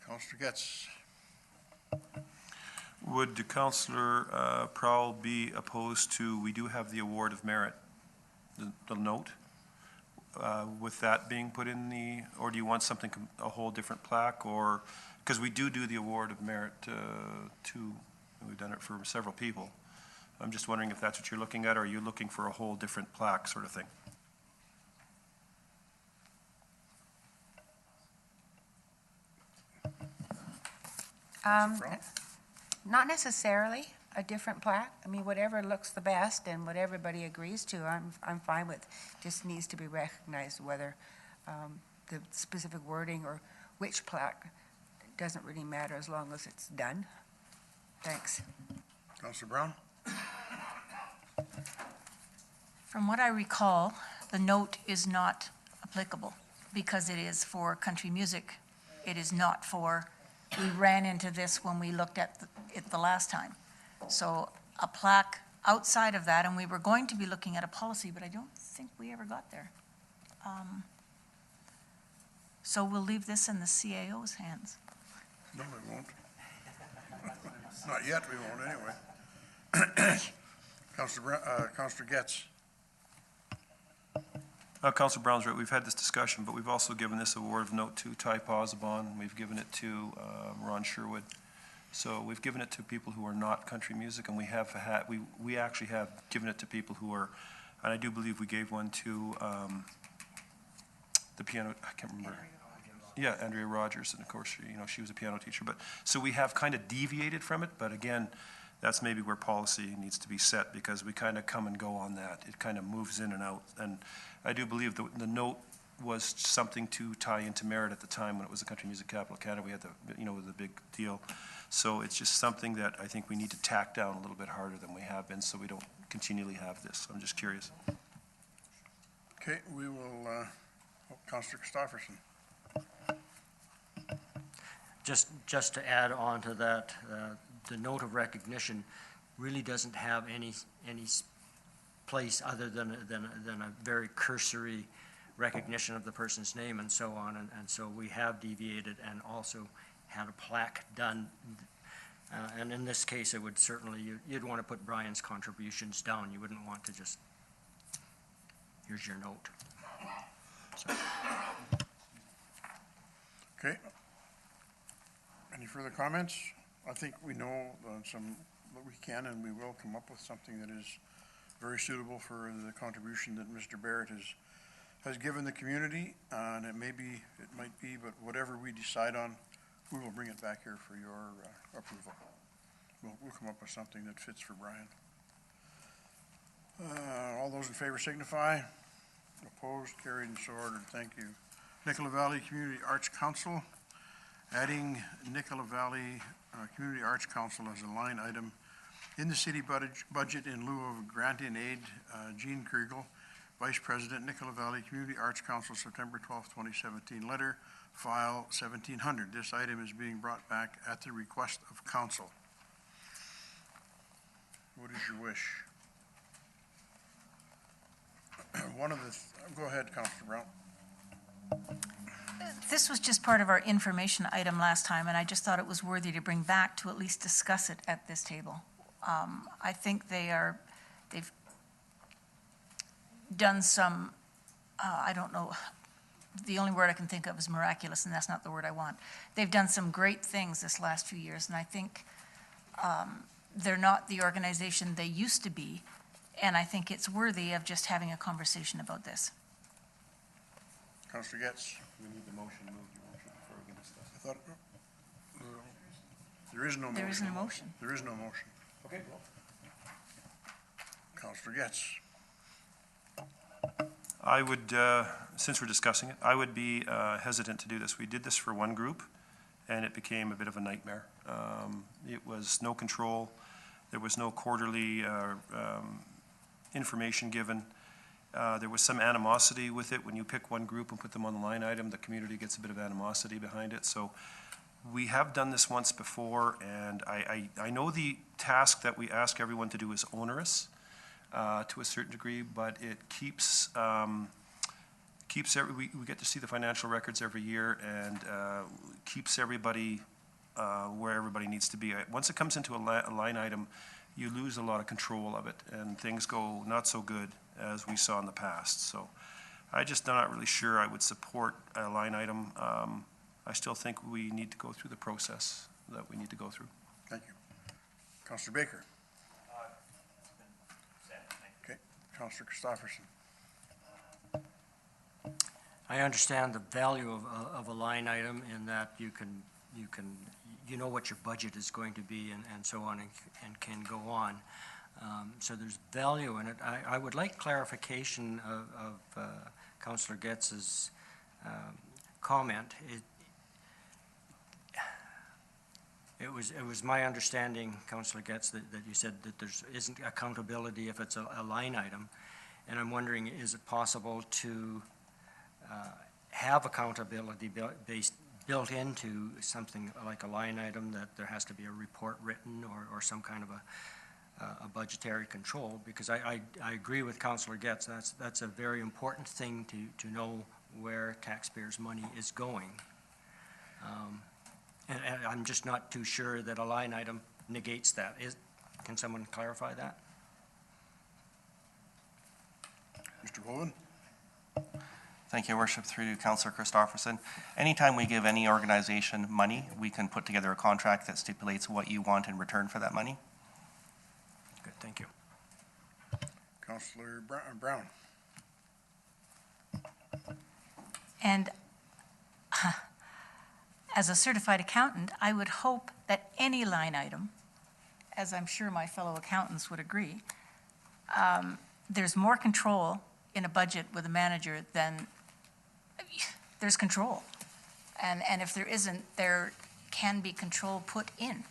[SPEAKER 1] Councillor Getz.
[SPEAKER 8] Would Councillor Prowl be opposed to, we do have the award of merit, the note, with that being put in the, or do you want something, a whole different plaque, or, because we do the award of merit to, we've done it for several people. I'm just wondering if that's what you're looking at, or are you looking for a whole different plaque sort of thing?
[SPEAKER 2] Not necessarily a different plaque. I mean, whatever looks the best and what everybody agrees to, I'm fine with. Just needs to be recognized, whether the specific wording or which plaque, doesn't really matter as long as it's done. Thanks.
[SPEAKER 1] Councillor Brown.
[SPEAKER 9] From what I recall, the note is not applicable because it is for country music. It is not for, we ran into this when we looked at it the last time. So a plaque outside of that, and we were going to be looking at a policy, but I don't think we ever got there. So we'll leave this in the CAO's hands.
[SPEAKER 1] No, we won't. Not yet, we won't anyway. Councillor Getz.
[SPEAKER 8] Councillor Brown's right, we've had this discussion, but we've also given this award of note to Ty Posabon, we've given it to Ron Sherwood. So we've given it to people who are not country music, and we have had, we actually have given it to people who are, and I do believe we gave one to the piano, I can't remember. Yeah, Andrea Rogers, and of course, you know, she was a piano teacher. But so we have kind of deviated from it, but again, that's maybe where policy needs to be set, because we kind of come and go on that. It kind of moves in and out. And I do believe the note was something to tie into merit at the time when it was the Country Music Capital of Canada. We had the, you know, the big deal. So it's just something that I think we need to tack down a little bit harder than we have been, so we don't continually have this. I'm just curious.
[SPEAKER 1] Okay, we will, Councillor Christopherson.
[SPEAKER 6] Just to add on to that, the note of recognition really doesn't have any place other than a very cursory recognition of the person's name and so on. And so we have deviated and also had a plaque done. And in this case, it would certainly, you'd want to put Brian's contributions down. You wouldn't want to just, here's your note. So.
[SPEAKER 1] Okay. Any further comments? I think we know some, that we can and we will come up with something that is very suitable for the contribution that Mr. Barrett has given the community. And it might be, but whatever we decide on, we will bring it back here for your approval. We'll come up with something that fits for Brian. All those in favor signify. Opposed, carried, and so ordered. Thank you. Nicola Valley Community Arts Council, adding Nicola Valley Community Arts Council as a line item in the city budget in lieu of grant in aid. Jean Kriegel, Vice President, Nicola Valley Community Arts Council, September 12th, 2017, letter, file 1700. This item is being brought back at the request of council. What is your wish? Go ahead, Councilor Brown.
[SPEAKER 9] This was just part of our information item last time, and I just thought it was worthy to bring back to at least discuss it at this table. I think they've done some, I don't know, the only word I can think of is miraculous, and that's not the word I want. They've done some great things this last few years, and I think they're not the organization they used to be, and I think it's worthy of just having a conversation about this.
[SPEAKER 1] Councilor Getz.
[SPEAKER 8] We need the motion moved, your worship, before we can discuss
[SPEAKER 1] I thought, there is no motion.
[SPEAKER 9] There isn't a motion.
[SPEAKER 1] There is no motion.
[SPEAKER 8] Okay.
[SPEAKER 1] Councilor Getz.
[SPEAKER 8] I would, since we're discussing it, I would be hesitant to do this. We did this for one group, and it became a bit of a nightmare. It was no control. There was no quarterly information given. There was some animosity with it. When you pick one group and put them on the line item, the community gets a bit of animosity behind it. So we have done this once before, and I know the task that we ask everyone to do is onerous to a certain degree, but it keeps we get to see the financial records every year, and keeps everybody where everybody needs to be. Once it comes into a line item, you lose a lot of control of it, and things go not so good as we saw in the past. So I just not really sure I would support a line item. I still think we need to go through the process that we need to go through.
[SPEAKER 1] Thank you. Councillor Baker. Okay, Councillor Christopherson.
[SPEAKER 6] I understand the value of a line item in that you know what your budget is going to be and so on, and can go on. So there's value in it. I would like clarification of Councillor Getz's comment. It was my understanding, Councillor Getz, that you said that there isn't accountability if it's a line item. And I'm wondering, is it possible to have accountability built into something like a line item, that there has to be a report written or some kind of a budgetary control? Because I agree with Councillor Getz, that's a very important thing to know where taxpayers' money is going. And I'm just not too sure that a line item negates that. Can someone clarify that?
[SPEAKER 1] Mr. Wolin.
[SPEAKER 3] Thank you, Your Worship, through Councillor Christopherson. Anytime we give any organization money, we can put together a contract that stipulates what you want in return for that money.
[SPEAKER 6] Good, thank you.
[SPEAKER 1] Councillor Brown.
[SPEAKER 9] And as a certified accountant, I would hope that any line item, as I'm sure my fellow accountants would agree, there's more control in a budget with a manager than there's control. And if there isn't, there can be control put in.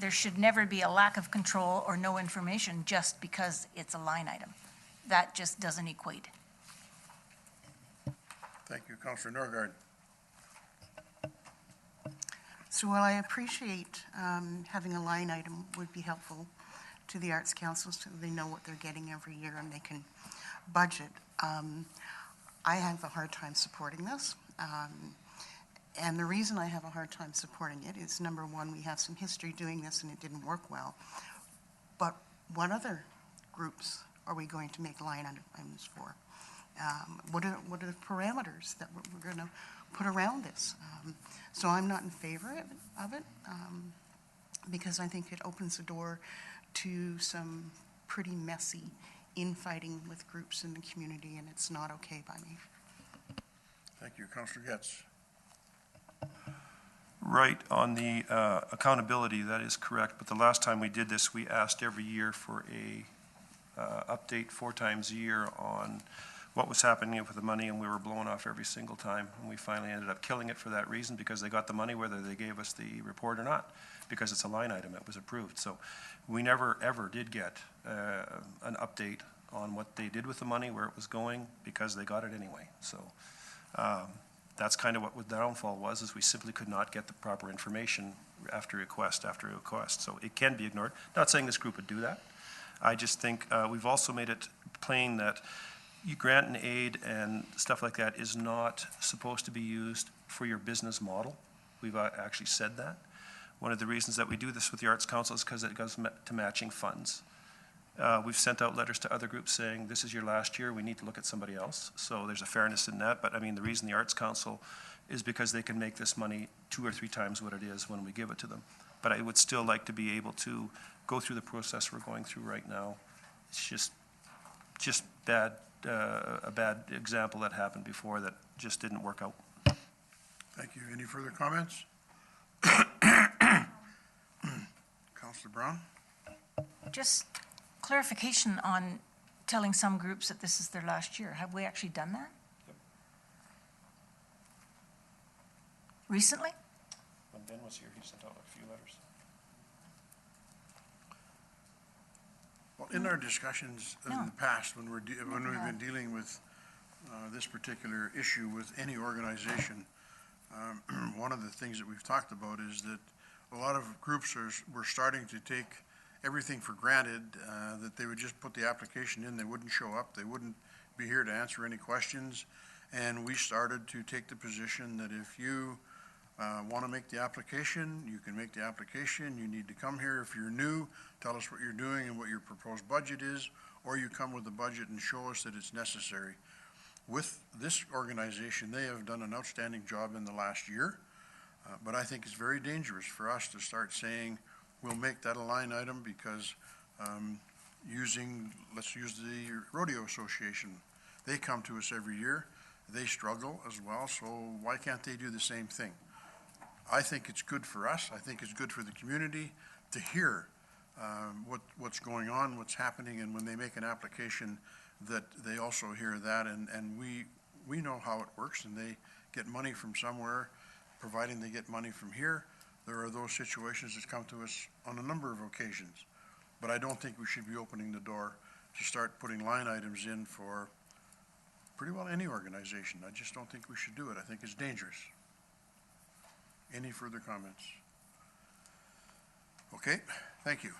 [SPEAKER 9] There should never be a lack of control or no information just because it's a line item. That just doesn't equate.
[SPEAKER 1] Thank you. Councillor Norgard.
[SPEAKER 10] So while I appreciate having a line item would be helpful to the Arts Council so they know what they're getting every year and they can budget, I have a hard time supporting this. And the reason I have a hard time supporting it is, number one, we have some history doing this and it didn't work well. But what other groups are we going to make line items for? What are the parameters that we're going to put around this? So I'm not in favor of it because I think it opens the door to some pretty messy infighting with groups in the community, and it's not okay by me.
[SPEAKER 1] Thank you. Councillor Getz.
[SPEAKER 8] Right, on the accountability, that is correct. But the last time we did this, we asked every year for a update 4 times a year on what was happening with the money, and we were blown off every single time. And we finally ended up killing it for that reason, because they got the money whether they gave us the report or not, because it's a line item, it was approved. So we never, ever did get an update on what they did with the money, where it was going, because they got it anyway. So that's kind of what the downfall was, is we simply could not get the proper information after request after request. So it can be ignored. Not saying this group would do that. I just think we've also made it plain that you grant and aid and stuff like that is not supposed to be used for your business model. We've actually said that. One of the reasons that we do this with the Arts Council is because it goes to matching funds. We've sent out letters to other groups saying, this is your last year, we need to look at somebody else. So there's a fairness in that. But I mean, the reason the Arts Council is because they can make this money 2 or 3 times what it is when we give it to them. But I would still like to be able to go through the process we're going through right now. It's just bad. A bad example that happened before that just didn't work out.
[SPEAKER 1] Thank you. Any further comments? Councillor Brown?
[SPEAKER 9] Just clarification on telling some groups that this is their last year. Have we actually done that?
[SPEAKER 8] Yep.
[SPEAKER 9] Recently?
[SPEAKER 8] When Ben was here, he sent out a few letters.
[SPEAKER 1] Well, in our discussions in
[SPEAKER 9] No.
[SPEAKER 1] the past, when when we've been dealing with this particular issue with any organization, one of the things that we've talked about is that a lot of groups were starting to take everything for granted, that they would just put the application in, they wouldn't show up, they wouldn't be here to answer any questions. And we started to take the position that if you want to make the application, you can make the application. You need to come here. If you're new, tell us what you're doing and what your proposed budget is, or you come with the budget and show us that it's necessary. With this organization, they have done an outstanding job in the last year, but I think it's very dangerous for us to start saying, we'll make that a line item because let's use the Rodeo Association. They come to us every year. They struggle as well, so why can't they do the same thing? I think it's good for us. I think it's good for the community to hear what's going on, what's happening, and when they make an application, that they also hear that, and we know how it works, and they get money from somewhere, providing they get money from here. There are those situations that come to us on a number of occasions, but I don't think we should be opening the door to start putting line items in for pretty well any organization. I just don't think we should do it. I think it's dangerous. Any further comments? Okay, thank you.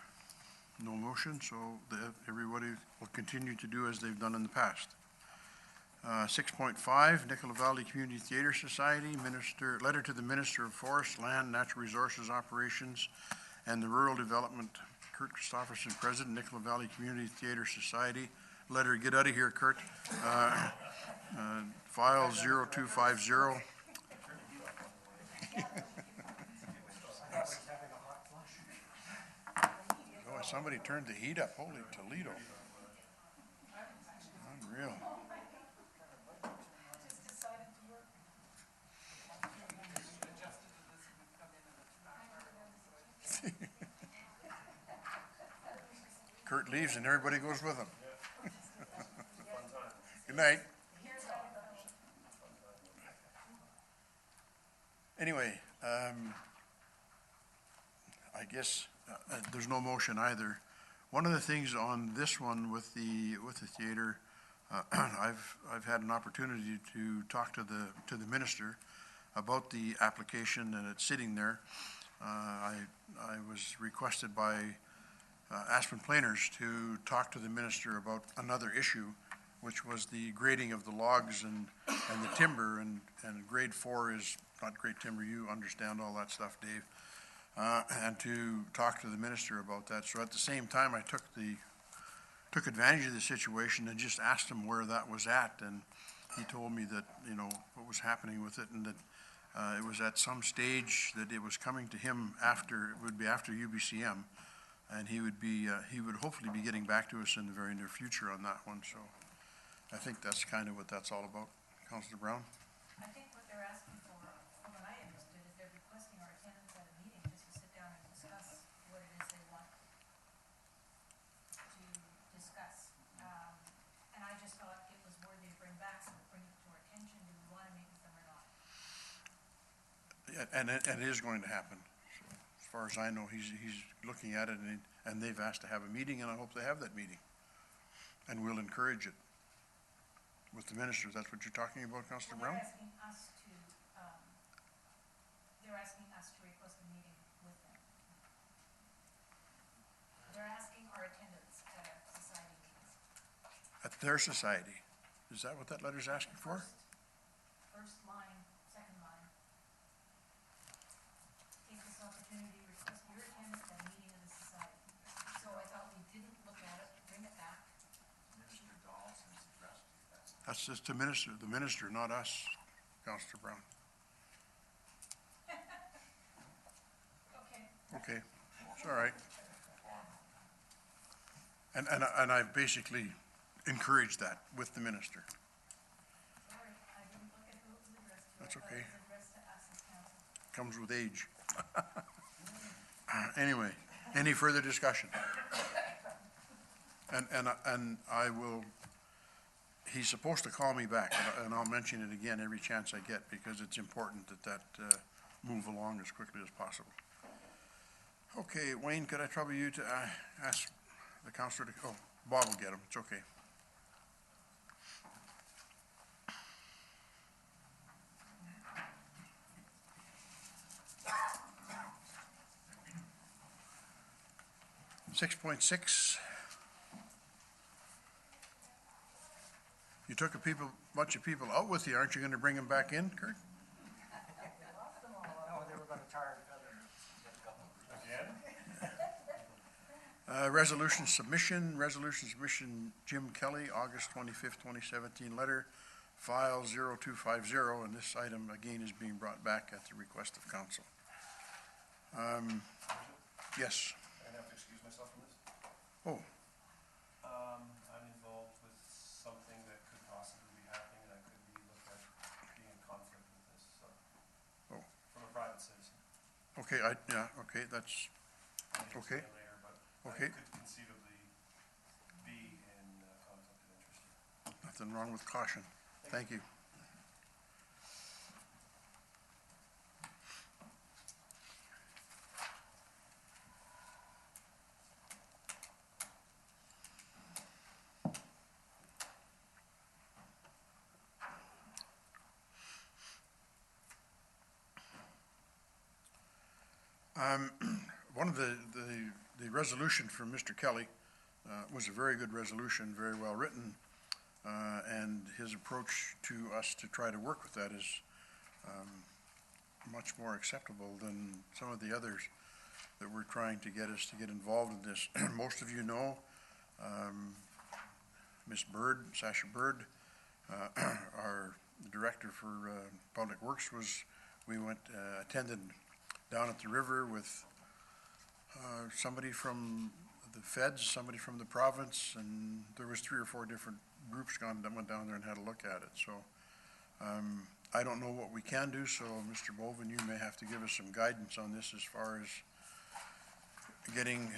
[SPEAKER 1] No motion, so everybody will continue to do as they've done in the past. 6.5, Nicola Valley Community Theater Society, letter to the Minister of Forest, Land, Natural Resources Operations, and the Rural Development, Kurt Christopherson, President, Nicola Valley Community Theater Society. Letter, get out of here, Kurt. File 0250. Oh, somebody turned the heat up. Holy Toledo. Unreal. Kurt leaves and everybody goes with him. Good night. Anyway, I guess there's no motion either. One of the things on this one with the theater, I've had an opportunity to talk to the minister about the application, and it's sitting there. I was requested by Aspen Planers to talk to the minister about another issue, which was the grading of the logs and the timber, and grade 4 is not great timber. You understand all that stuff, Dave. And to talk to the minister about that. So at the same time, I took advantage of the situation and just asked him where that was at, and he told me that, what was happening with it, and that it was at some stage that it was coming to him it would be after UBCM, and he would hopefully be getting back to us in the very near future on that one. So I think that's kind of what that's all about. Councillor Brown?
[SPEAKER 9] I think what they're asking for, from what I understood, is they're requesting our attendance at a meeting just to sit down and discuss what it is they want to discuss. And I just thought it was worthy to bring back, so bring it to our attention. Do we want to meet with them or not?
[SPEAKER 1] Yeah, and it is going to happen. So as far as I know, he's looking at it, and they've asked to have a meeting, and I hope they have that meeting. And we'll encourage it with the minister. That's what you're talking about, Councillor Brown?
[SPEAKER 9] They're asking us to request a meeting with them. They're asking our attendance at our society meetings.
[SPEAKER 1] At their society. Is that what that letter's asking for?
[SPEAKER 9] First line, second line. Take this opportunity to request your attendance at a meeting of the society. So I thought we didn't look at it, bring it back.
[SPEAKER 1] That's just the minister, not us, Councillor Brown. Okay, it's all right. And I've basically encouraged that with the minister.
[SPEAKER 9] Sorry, I didn't look at who it was addressed to.
[SPEAKER 1] That's
[SPEAKER 9] I thought
[SPEAKER 1] okay.
[SPEAKER 9] it was addressed to us as council.
[SPEAKER 1] Comes with age. Anyway, any further discussion? And I will, he's supposed to call me back, and I'll mention it again every chance I get, because it's important that move along as quickly as possible. Okay, Wayne, could I trouble you to ask the counselor to, oh, Bob will get them, it's okay. .6, you took bunch of people out with you, aren't you gonna bring them back in, Kurt? Resolution submission, Jim Kelly, August 25th, 2017, letter, file 0250, and this item again is being brought back at the request of council. Yes,
[SPEAKER 8] I have to excuse myself from this.
[SPEAKER 1] oh,
[SPEAKER 8] I'm involved with something that could possibly be happening, and I could be looked at being in conflict with this, so.
[SPEAKER 1] Oh.
[SPEAKER 8] From a private citizen.
[SPEAKER 1] okay, okay, that's,
[SPEAKER 8] I can
[SPEAKER 1] Okay.
[SPEAKER 8] explain later, but
[SPEAKER 1] Okay.
[SPEAKER 8] I could conceivably be in conflict of interest.
[SPEAKER 1] nothing wrong with caution. Thank you. One of the resolution from Mr. Kelly was a very good resolution, very well written, and his approach to us to try to work with that is much more acceptable than some of the others that we're trying to get us to get involved in this. Most of you know, Ms. Bird, Sasha Bird, our director for Public Works, we went, attended down at the river with somebody from the feds, somebody from the province, and there was 3 or 4 different groups that went down there and had a look at it. So I don't know what we can do, so Mr. Boven, you may have to give us some guidance on this as far as getting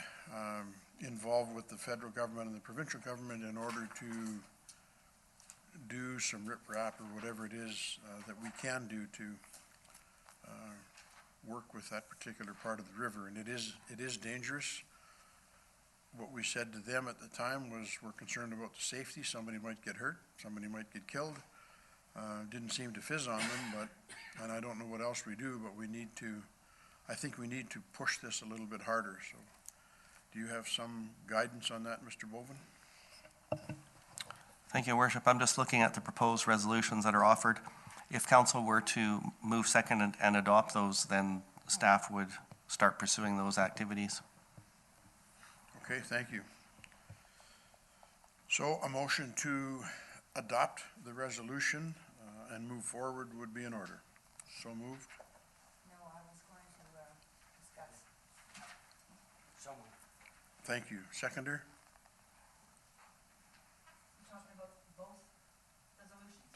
[SPEAKER 1] involved with the federal government and the provincial government in order to do some riprap or whatever it is that we can do to work with that particular part of the river. And it is dangerous. What we said to them at the time was we're concerned about the safety. Somebody might get hurt, somebody might get killed. Didn't seem to fizz on them, and I don't know what else we do, but I think we need to push this a little bit harder. So do you have some guidance on that, Mr. Boven?
[SPEAKER 3] Thank you, Your Worship. I'm just looking at the proposed resolutions that are offered. If council were to move second and adopt those, then staff would start pursuing those activities.
[SPEAKER 1] Okay, thank you. So a motion to adopt the resolution and move forward would be in order. So moved.
[SPEAKER 2] No, I was going to discuss.
[SPEAKER 6] So moved.
[SPEAKER 1] Thank you. Seconder?
[SPEAKER 9] You're talking about both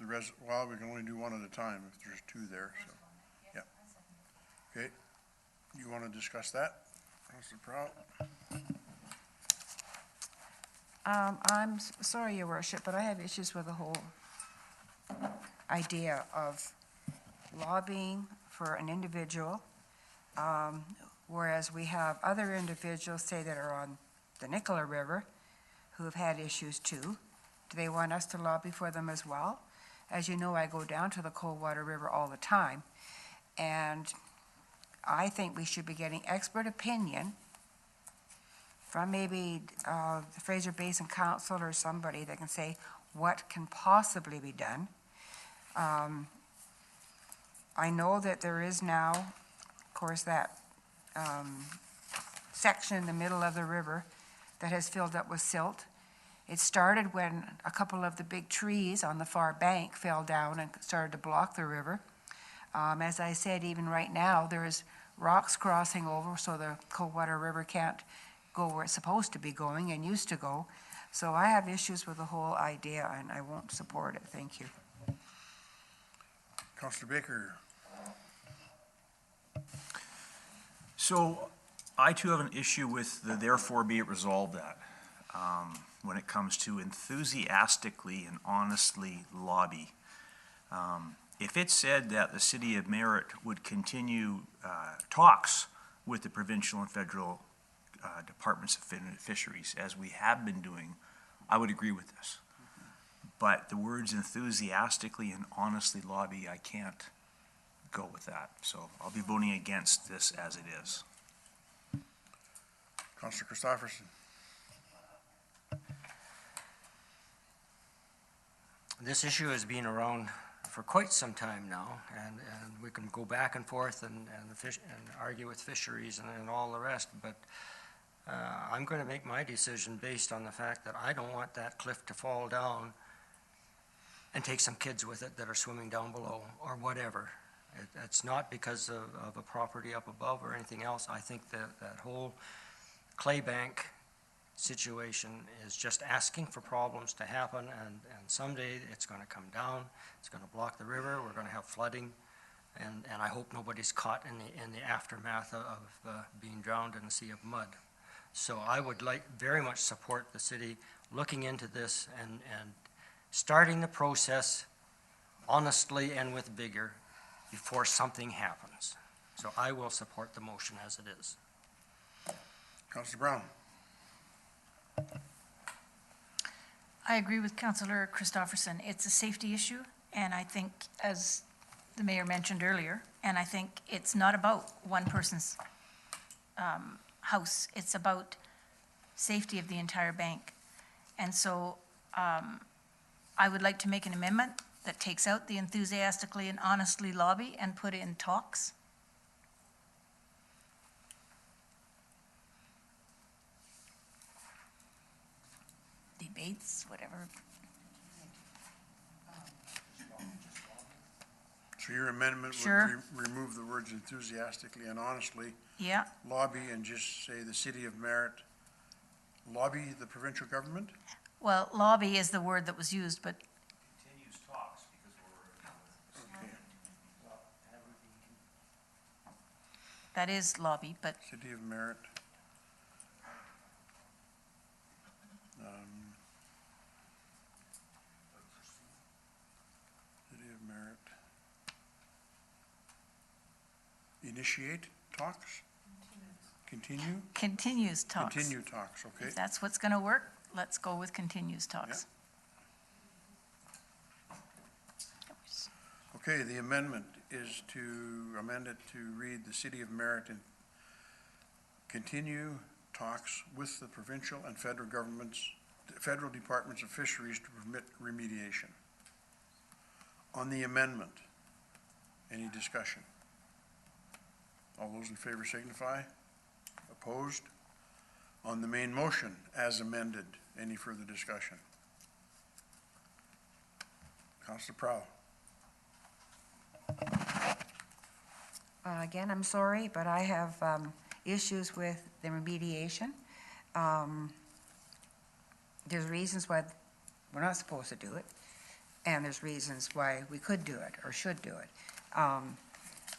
[SPEAKER 9] resolutions?
[SPEAKER 1] Well, we can only do one at a time if there's 2 there, so.
[SPEAKER 9] Yes,
[SPEAKER 1] Yeah.
[SPEAKER 9] I second it.
[SPEAKER 1] Okay. You want to discuss that? Councilor Prout?
[SPEAKER 2] I'm sorry, Your Worship, but I have issues with the whole idea of lobbying for an individual, whereas we have other individuals, say, that are on the Nicola River, who have had issues too. Do they want us to lobby for them as well? As you know, I go down to the Coldwater River all the time, and I think we should be getting expert opinion from maybe the Fraser Basin Council or somebody that can say what can possibly be done. I know that there is now, of course, that section in the middle of the river that has filled up with silt. It started when a couple of the big trees on the far bank fell down and started to block the river. As I said, even right now, there's rocks crossing over, so the Coldwater River can't go where it's supposed to be going and used to go. So I have issues with the whole idea, and I won't support it. Thank you.
[SPEAKER 1] Councilor Baker?
[SPEAKER 5] So I too have an issue with the therefore be it resolved that when it comes to enthusiastically and honestly lobby. If it said that the city of Merritt would continue talks with the provincial and federal departments of fisheries, as we have been doing, I would agree with this. But the words enthusiastically and honestly lobby, I can't go with that. So I'll be voting against this as it is.
[SPEAKER 1] Councillor Christopherson.
[SPEAKER 6] This issue has been around for quite some time now, and we can go back and forth and argue with fisheries and all the rest, but I'm going to make my decision based on the fact that I don't want that cliff to fall down and take some kids with it that are swimming down below or whatever. It's not because of a property up above or anything else. I think that whole clay bank situation is just asking for problems to happen, and someday it's going to come down, it's going to block the river, we're going to have flooding, and I hope nobody's caught in the aftermath of being drowned in a sea of mud. So I would very much support the city looking into this and starting the process honestly and with vigor before something happens. So I will support the motion as it is.
[SPEAKER 1] Councillor Brown.
[SPEAKER 9] I agree with Councillor Christopherson. It's a safety issue, and I think, as the mayor mentioned earlier, and I think it's not about one person's house. It's about safety of the entire bank. And so I would like to make an amendment that takes out the enthusiastically and honestly lobby and put in talks. Debates, whatever.
[SPEAKER 1] So your amendment
[SPEAKER 9] Sure.
[SPEAKER 1] would remove the words enthusiastically and honestly,
[SPEAKER 9] Yeah,
[SPEAKER 1] lobby, and just say the city of Merritt lobby the provincial government?
[SPEAKER 9] well, lobby is the word that was used, but
[SPEAKER 5] Continues talks because
[SPEAKER 1] Okay.
[SPEAKER 9] that is lobby, but
[SPEAKER 1] City of Merritt. City of Merritt. Initiate talks? Continue?
[SPEAKER 9] continues talks.
[SPEAKER 1] Continue talks, okay.
[SPEAKER 9] If that's what's going to work, let's go with continues talks.
[SPEAKER 1] Okay, the amendment is to amend it to read the City of Merritt and continue talks with the provincial and federal governments, federal departments of fisheries to permit remediation. On the amendment, any discussion? All those in favor signify. Opposed? On the main motion as amended, any further discussion? Councillor Prowl.
[SPEAKER 2] Again, I'm sorry, but I have issues with the remediation. There's reasons why we're not supposed to do it, and there's reasons why we could do it or should do it.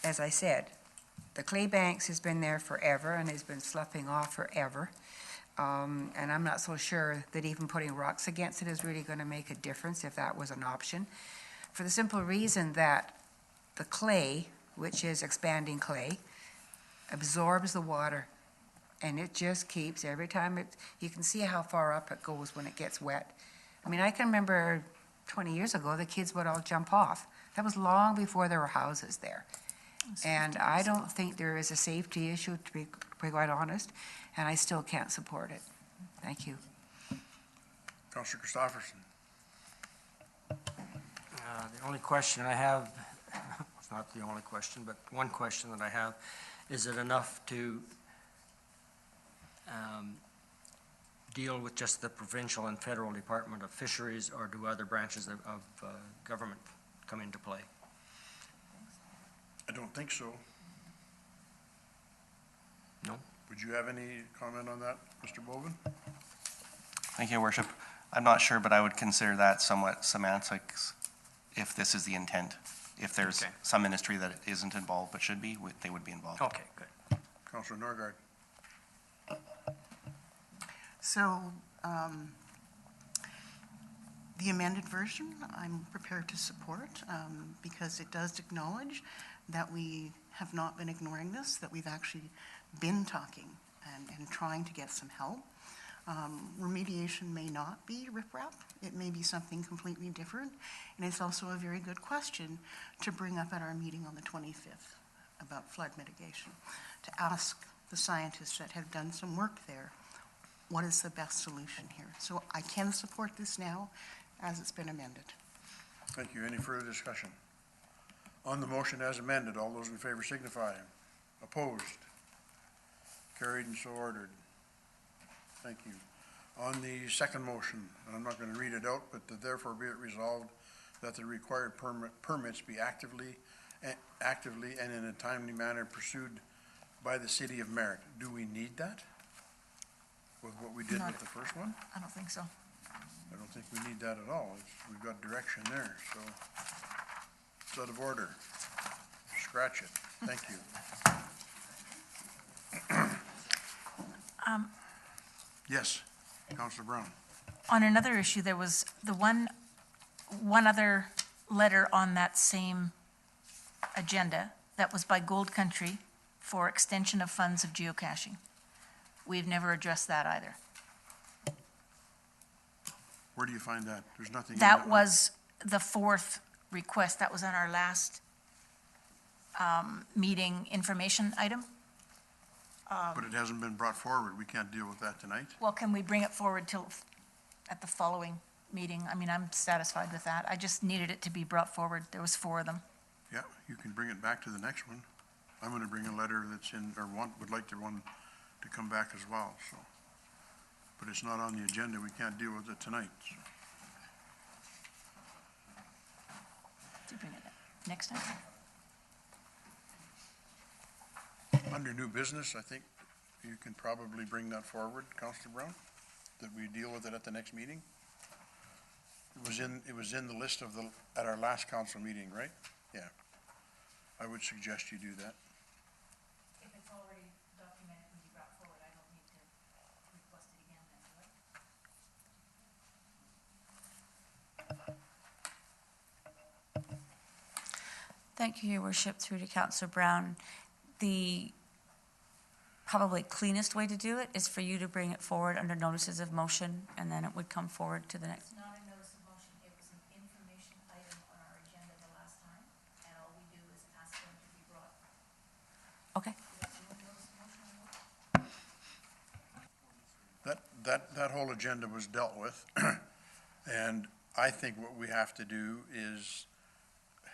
[SPEAKER 2] As I said, the clay banks has been there forever and has been sloughing off forever. And I'm not so sure that even putting rocks against it is really going to make a difference if that was an option. For the simple reason that the clay, which is expanding clay, absorbs the water, and it just keeps, every time you can see how far up it goes when it gets wet. I mean, I can remember 20 years ago, the kids would all jump off. That was long before there were houses there. And I don't think there is a safety issue, to be quite honest, and I still can't support it. Thank you.
[SPEAKER 1] Councillor Christopherson.
[SPEAKER 6] The only question I have, it's not the only question, but one question that I have, is it enough to deal with just the provincial and federal Department of Fisheries, or do other branches of government come into play?
[SPEAKER 1] I don't think so.
[SPEAKER 6] No?
[SPEAKER 1] Would you have any comment on that, Mr. Bovin?
[SPEAKER 3] Thank you, Your Worship. I'm not sure, but I would consider that somewhat semantics if this is the intent. If there's
[SPEAKER 6] Okay.
[SPEAKER 3] some ministry that isn't involved but should be, they would be involved.
[SPEAKER 6] Okay, good.
[SPEAKER 1] Councillor Norgard.
[SPEAKER 10] So, the amended version, I'm prepared to support, because it does acknowledge that we have not been ignoring this, that we've actually been talking and trying to get some help. Remediation may not be riprap. It may be something completely different. And it's also a very good question to bring up at our meeting on the 25th about flood mitigation, to ask the scientists that have done some work there, what is the best solution here? So I can support this now as it's been amended.
[SPEAKER 1] Thank you. Any further discussion? On the motion as amended, all those in favor signify. Opposed? Carried and so ordered. Thank you. On the second motion, and I'm not going to read it out, but that therefore be it resolved that the required permits be actively and in a timely manner pursued by the city of Merritt. Do we need that? With what we did
[SPEAKER 9] Not-
[SPEAKER 1] with the first one?
[SPEAKER 9] I don't think so.
[SPEAKER 1] I don't think we need that at all. We've got direction there, so it's out of order. Scratch it. Thank you. Yes, Councilor Brown.
[SPEAKER 9] On another issue, there was the one other letter on that same agenda that was by Gold Country for extension of funds of geocaching. We've never addressed that either.
[SPEAKER 1] Where do you find that? There's nothing. in
[SPEAKER 9] That
[SPEAKER 1] one.
[SPEAKER 9] was the fourth request. That was on our last meeting information item.
[SPEAKER 1] But it hasn't been brought forward. We can't deal with that tonight.
[SPEAKER 9] Well, can we bring it forward till, at the following meeting? I mean, I'm satisfied with that. I just needed it to be brought forward. There was 4 of them.
[SPEAKER 1] Yeah, you can bring it back to the next one. I'm going to bring a letter that's in, or would like one to come back as well, so. But it's not on the agenda. We can't deal with it tonight. So.
[SPEAKER 9] To bring it next time.
[SPEAKER 1] Under new business, I think you can probably bring that forward, Councilor Brown, that we deal with it at the next meeting. It was in the list at our last council meeting, right? Yeah. I would suggest you do that.
[SPEAKER 9] If it's already documented and be brought forward, I don't need to request it again then, do I?
[SPEAKER 11] Thank you, Your Worship, through to Councillor Brown. The probably cleanest way to do it is for you to bring it forward under notices of motion, and then it would come forward to the next.
[SPEAKER 9] It's not a notice of motion, it was an information item on our agenda the last time, and all we do is ask them to be brought.
[SPEAKER 11] Okay.
[SPEAKER 1] That whole agenda was dealt with, and I think what we have to do is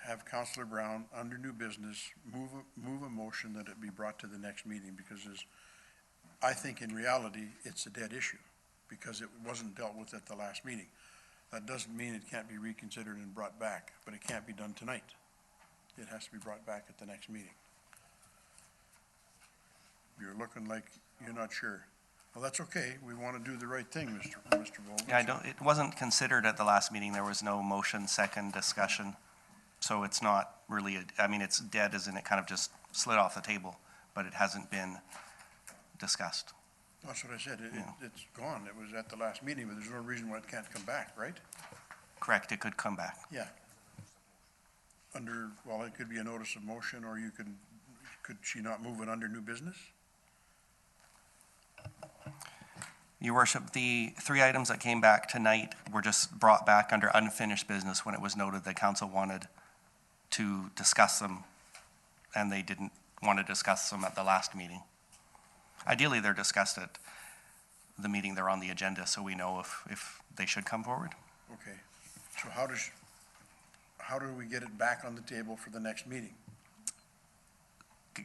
[SPEAKER 1] have Councilor Brown, under new business, move a motion that it be brought to the next meeting, because I think in reality, it's a dead issue, because it wasn't dealt with at the last meeting. That doesn't mean it can't be reconsidered and brought back, but it can't be done tonight. It has to be brought back at the next meeting. You're looking like you're not sure. Well, that's okay. We want to do the right thing, Mr. Vogel.
[SPEAKER 3] Yeah, it wasn't considered at the last meeting. There was no motion, second discussion. So it's not really, it's dead as in it kind of just slid off the table, but it hasn't been discussed.
[SPEAKER 1] That's what I said.
[SPEAKER 3] Yeah.
[SPEAKER 1] It's gone. It was at the last meeting, but there's no reason why it can't come back, right?
[SPEAKER 3] Correct, it could come back.
[SPEAKER 1] Yeah. It could be a notice of motion, or could she not move it under new business?
[SPEAKER 3] Your Worship, the 3 items that came back tonight were just brought back under unfinished business when it was noted that council wanted to discuss them, and they didn't want to discuss them at the last meeting. Ideally, they're discussed at the meeting they're on the agenda, so we know if they should come forward.
[SPEAKER 1] Okay. So how do we get it back on the table for the next meeting?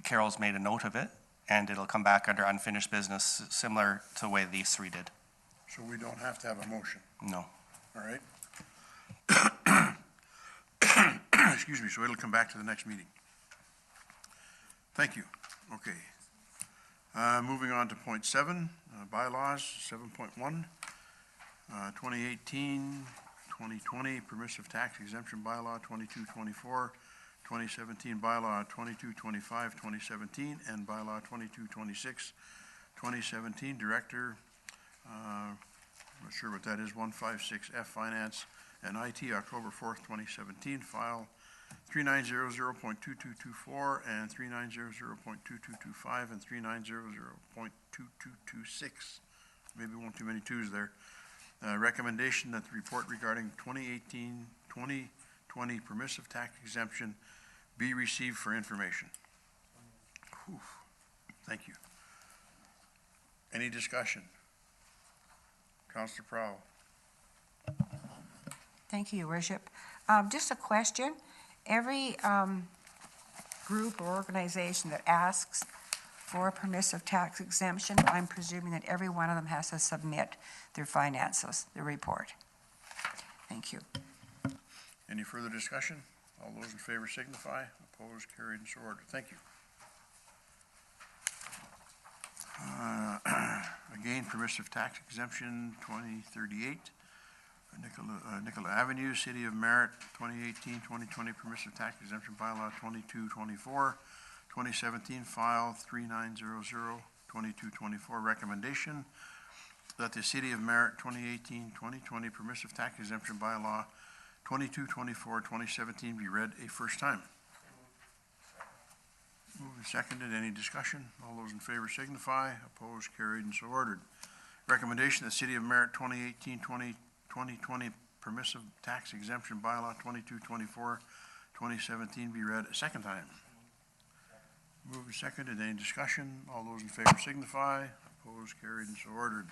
[SPEAKER 3] Carol's made a note of it, and it'll come back under unfinished business, similar to the way these 3 did.
[SPEAKER 1] So we don't have to have a motion,
[SPEAKER 3] No.
[SPEAKER 1] all right? Excuse me, so it'll come back to the next meeting. Thank you. Okay. Moving on to point 7, bylaws, 7.1, 2018-2020 permissive tax exemption bylaw, 2224, 2017 bylaw 2225, 2017, and bylaw 2226, 2017. Director, I'm not sure what that is, 156F Finance and IT, October 4th, 2017, file 3900.2224, and 3900.2225, and 3900.2226. Maybe one too many twos there. Recommendation that the report regarding 2018-2020 permissive tax exemption be received for information. Whew. Thank you. Any discussion? Councillor Prowl.
[SPEAKER 2] Thank you, Your Worship. Just a question. Every group or organization that asks for a permissive tax exemption, I'm presuming that every one of them has to submit their finances, the report. Thank you.
[SPEAKER 1] Any further discussion? All those in favor signify. Opposed, carried, and so ordered. Thank you. Again, permissive tax exemption 2038. Nicola Avenue, City of Merritt, 2018-2020 permissive tax exemption bylaw 2224, 2017 file 3900-2224. Recommendation that the City of Merritt 2018-2020 permissive tax exemption bylaw 2224, 2017 be read a first time. Moved and seconded. Any discussion? All those in favor signify. Opposed, carried, and so ordered. Recommendation that City of Merritt 2018-2020 permissive tax exemption bylaw 2224, 2017 be read a second time. Moved and seconded. Any discussion? All those in favor signify. Opposed, carried, and so ordered.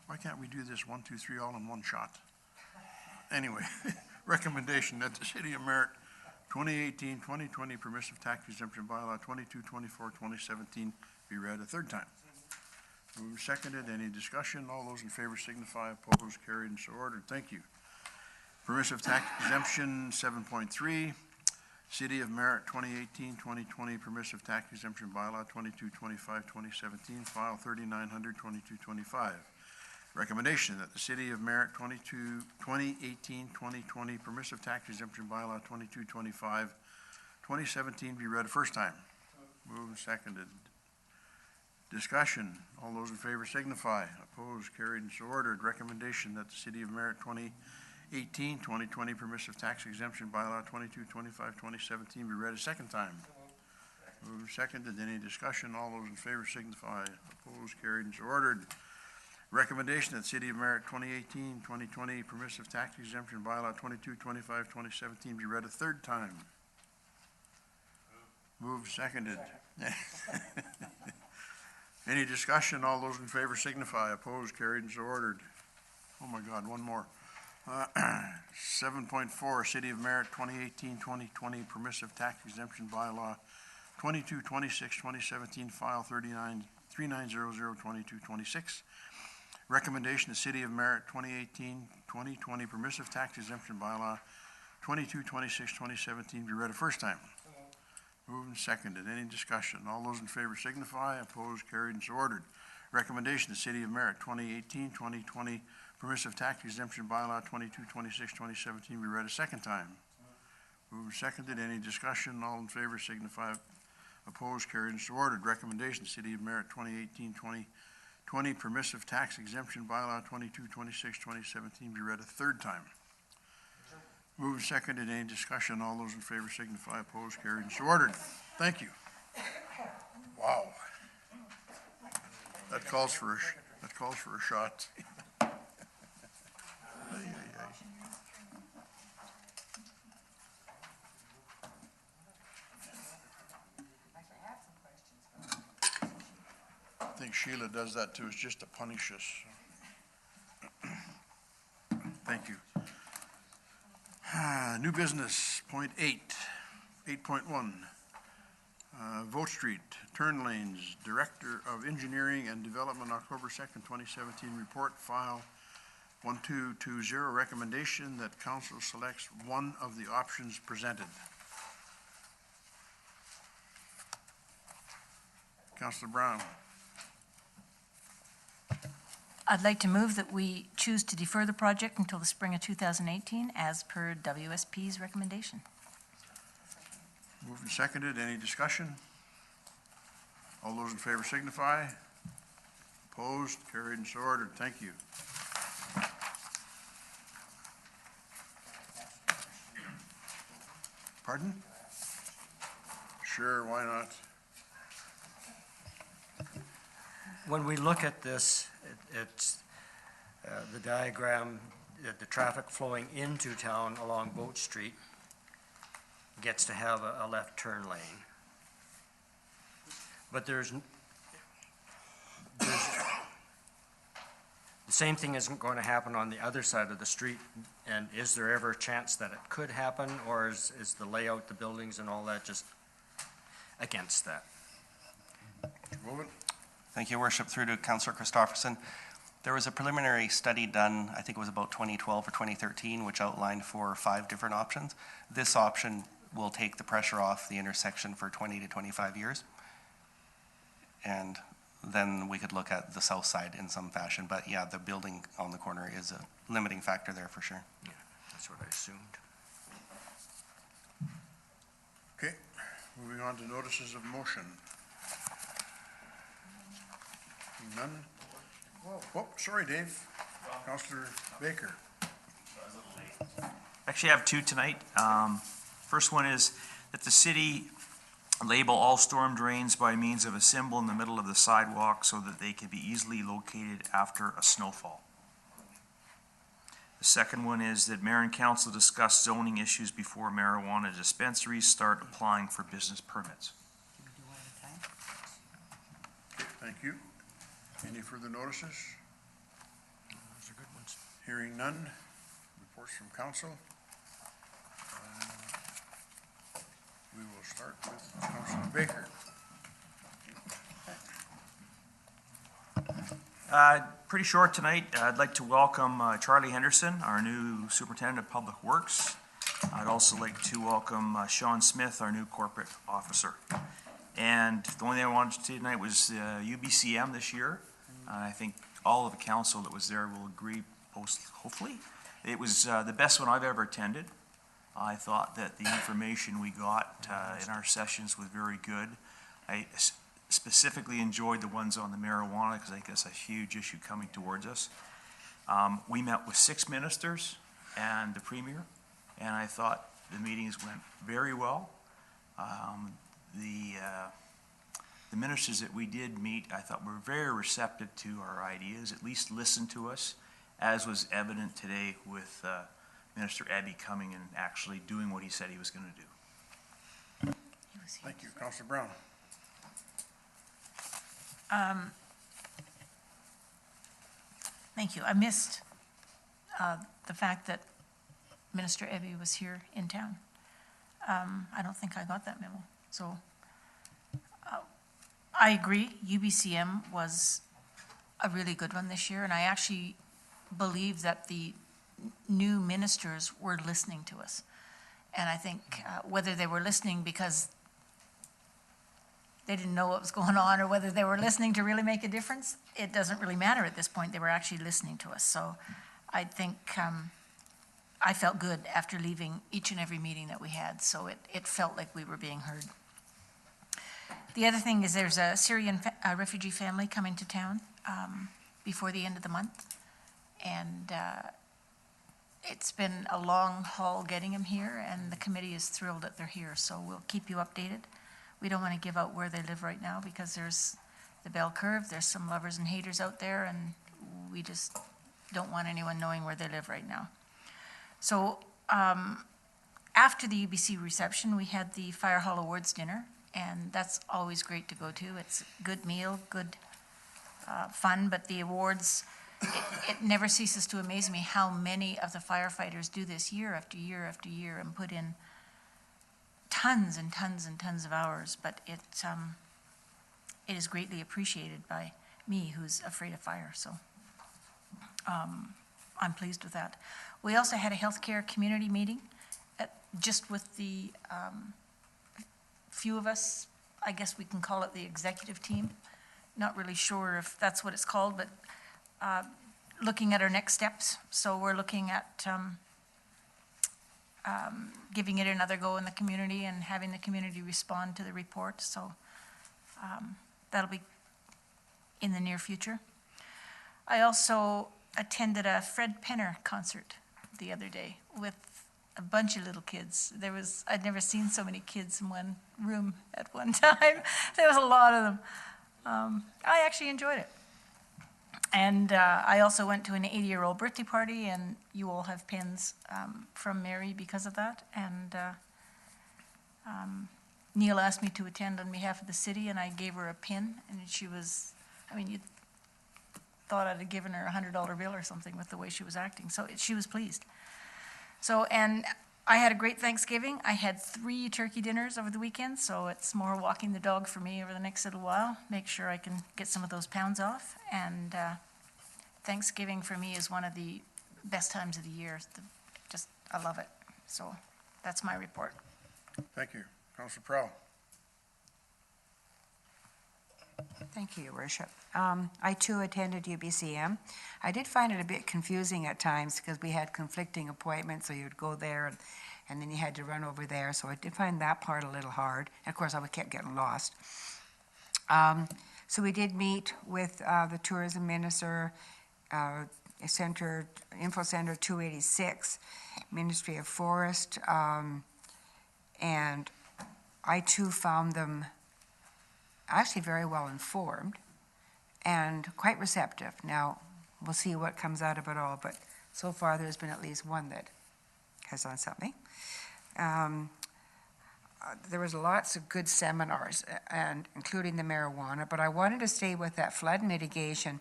[SPEAKER 1] Why can't we do this 1, 2, 3 all in one shot? Anyway, recommendation that the City of Merritt 2018-2020 permissive tax exemption bylaw 2224, 2017 be read a third time. Moved and seconded. Any discussion? All those in favor signify. Opposed, carried, and so ordered. Thank you. Permissive tax exemption 7.3, City of Merritt 2018-2020 permissive tax exemption bylaw 2225, 2017, file 3900, 2225. Recommendation that the City of Merritt 2018-2020 permissive tax exemption bylaw 2225, 2017 be read a first time. Moved and seconded. Discussion. All those in favor signify. Opposed, carried, and so ordered. Recommendation that the City of Merritt 2018-2020 permissive tax exemption bylaw 2225, 2017 be read a second time. Moved and seconded. Any discussion? All those in favor signify. Opposed, carried, and so ordered. Recommendation that City of Merritt 2018-2020 permissive tax exemption bylaw 2225, 2017 be read a third time. Moved, seconded. Any discussion? All those in favor signify. Opposed, carried, and so ordered. Oh my God, one more. 7.4, City of Merritt 2018-2020 permissive tax exemption bylaw 2226, 2017, file 3900-2226. Recommendation, the City of Merritt 2018-2020 permissive tax exemption bylaw 2226, 2017 be read a first time. Moved and seconded. Any discussion? All those in favor signify. Opposed, carried, and so ordered. Recommendation, the City of Merritt 2018-2020 permissive tax exemption bylaw 2226, 2017 be read a second time. Moved and seconded. Any discussion? All in favor signify. Opposed, carried, and so ordered. Recommendation, City of Merritt 2018-2020 permissive tax exemption bylaw 2226, 2017 be read a third time. Moved and seconded. Any discussion? All those in favor signify. Opposed, carried, and so ordered. Thank you. Wow. That calls for a shot. Ay, ay, ay. I think Sheila does that too, it's just to punish us. Thank you. New business, point 8.1. Vote Street, turn lanes, Director of Engineering and Development, October 2nd, 2017 report, file 1220, recommendation that council selects one of the options presented. Councilor Brown.
[SPEAKER 9] I'd like to move that we choose to defer the project until the spring of 2018 as per WSP's recommendation.
[SPEAKER 1] Moved and seconded. Any discussion? All those in favor signify. Opposed, carried, and so ordered. Thank you. Pardon? Sure, why not?
[SPEAKER 6] When we look at this, it's the diagram, the traffic flowing into town along Boat Street gets to have a left turn lane. But the same thing isn't going to happen on the other side of the street. And is there ever a chance that it could happen, or is the layout, the buildings and all that just against that?
[SPEAKER 1] Move it.
[SPEAKER 3] Thank you, Your Worship. Through to Councillor Christopherson. There was a preliminary study done, I think it was about 2012 or 2013, which outlined 4 or 5 different options. This option will take the pressure off the intersection for 20 to 25 years. And then we could look at the south side in some fashion. But yeah, the building on the corner is a limiting factor there for sure.
[SPEAKER 6] Yeah, that's what I assumed.
[SPEAKER 1] Okay, moving on to notices of motion. None? Oh, sorry, Dave. Councillor Baker.
[SPEAKER 5] Actually, I have 2 tonight. First one is that the city label all storm drains by means of a symbol in the middle of the sidewalk so that they can be easily located after a snowfall. The second one is that mayor and council discuss zoning issues before marijuana dispensaries start applying for business permits.
[SPEAKER 1] Okay, thank you. Any further notices?
[SPEAKER 6] Those are good ones.
[SPEAKER 1] Hearing none. Reports from council. We will start with Councillor Baker.
[SPEAKER 5] Pretty short tonight. I'd like to welcome Charlie Henderson, our new Superintendent of Public Works. I'd also like to welcome Sean Smith, our new Corporate Officer. And the only thing I wanted to say tonight was UBCM this year. I think all of the council that was there will agree, hopefully. It was the best one I've ever attended. I thought that the information we got in our sessions was very good. I specifically enjoyed the ones on the marijuana because I think that's a huge issue coming towards us. We met with 6 ministers and the premier, and I thought the meetings went very well. The ministers that we did meet, I thought were very receptive to our ideas, at least listened to us, as was evident today with Minister Abbey coming and actually doing what he said he was going to do.
[SPEAKER 1] Thank you. Councillor Brown.
[SPEAKER 9] Thank you. I missed the fact that Minister Abbey was here in town. I don't think I got that memo. So I agree, UBCM was a really good one this year, and I actually believe that the new ministers were listening to us. And I think whether they were listening because they didn't know what was going on or whether they were listening to really make a difference, it doesn't really matter at this point. They were actually listening to us. So I think I felt good after leaving each and every meeting that we had. So it felt like we were being heard. The other thing is there's a Syrian refugee family coming to town before the end of the month. And it's been a long haul getting them here, and the committee is thrilled that they're here. So we'll keep you updated. We don't want to give out where they live right now because there's the bell curve. There's some lovers and haters out there, and we just don't want anyone knowing where they live right now. So after the UBC reception, we had the Fire Hall Awards dinner, and that's always great to go to. It's a good meal, good fun, but the awards, it never ceases to amaze me how many of the firefighters do this year after year after year and put in tons and tons and tons of hours, but it is greatly appreciated by me, who's afraid of fire, so I'm pleased with that. We also had a healthcare community meeting, just with the few of us, I guess we can call it the executive team. Not really sure if that's what it's called, but looking at our next steps. So we're looking at giving it another go in the community and having the community respond to the report. So that'll be in the near future. I also attended a Fred Penner concert the other day with a bunch of little kids. I'd never seen so many kids in one room at one time. There was a lot of them. I actually enjoyed it. And I also went to an 80-year-old birthday party, and you all have pins from Mary because of that. And Neil asked me to attend on behalf of the city, and I gave her a pin, and she was, I mean, you thought I'd have given her a $100 bill or something with the way she was acting. So she was pleased. So, and I had a great Thanksgiving. I had 3 turkey dinners over the weekend, so it's more walking the dog for me over the next little while, make sure I can get some of those pounds off. And Thanksgiving for me is one of the best times of the year. I love it. So that's my report.
[SPEAKER 1] Thank you. Councilor Prowl.
[SPEAKER 2] Thank you, Your Worship. I too attended UBCM. I did find it a bit confusing at times because we had conflicting appointments, so you'd go there and then you had to run over there. So I did find that part a little hard. And of course, I kept getting lost. So we did meet with the tourism minister, Info Center 286, Ministry of Forest, and I too found them actually very well informed and quite receptive. Now, we'll see what comes out of it all, but so far there's been at least one that has done something. There was lots of good seminars, and including the marijuana, but I wanted to stay with that flood mitigation,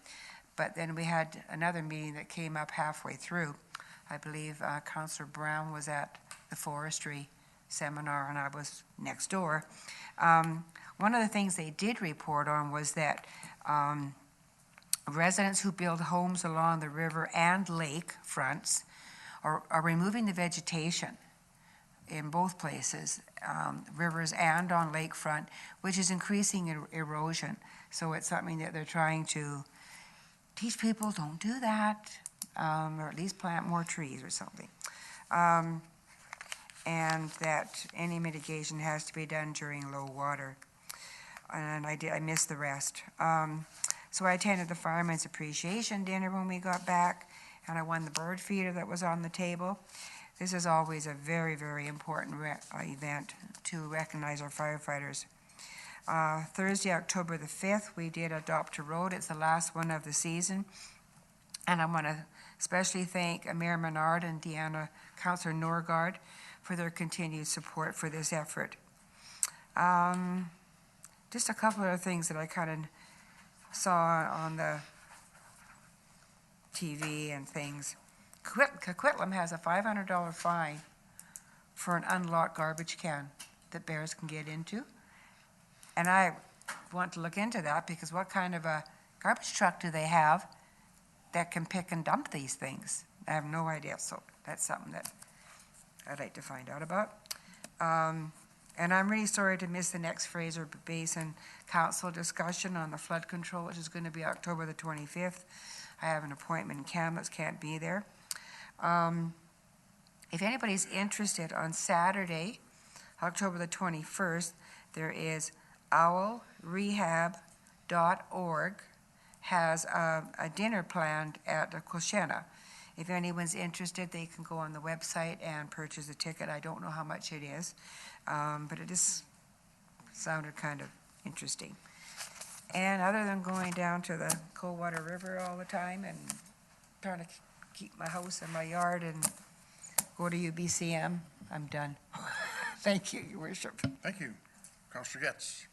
[SPEAKER 2] but then we had another meeting that came up halfway through. I believe Councillor Brown was at the forestry seminar and I was next door. One of the things they did report on was that residents who build homes along the river and lake fronts are removing the vegetation in both places, rivers and on lakefront, which is increasing erosion. So it's something that they're trying to teach people, don't do that, or at least plant more trees or something. And that any mitigation has to be done during low water. And I missed the rest. So I attended the Fireman's Appreciation Dinner when we got back, and I won the bird feeder that was on the table. This is always a very, very important event to recognize our firefighters. Thursday, October the 5th, we did Adopt a Road. It's the last one of the season. And I want to especially thank Mayor Menard and Councillor Norgard for their continued support for this effort. Just a couple of things that I kind of saw on the TV and things. Coquitlam has a $500 fine for an unlocked garbage can that bears can get into. And I want to look into that because what kind of a garbage truck do they have that can pick and dump these things? I have no idea, so that's something that I'd like to find out about. And I'm really sorry to miss the next Fraser Basin Council discussion on the flood control, which is going to be October the 25th. I have an appointment in Kamloops, can't be there. If anybody's interested, on Saturday, October the 21st, there is owlrehab.org has a dinner planned at Koshena. If anyone's interested, they can go on the website and purchase a ticket. I don't know how much it is, but it just sounded kind of interesting. And other than going down to the Coldwater River all the time and trying to keep my house and my yard and go to UBCM, I'm done. Thank you, Your Worship.
[SPEAKER 1] Thank you. Councillor Getz.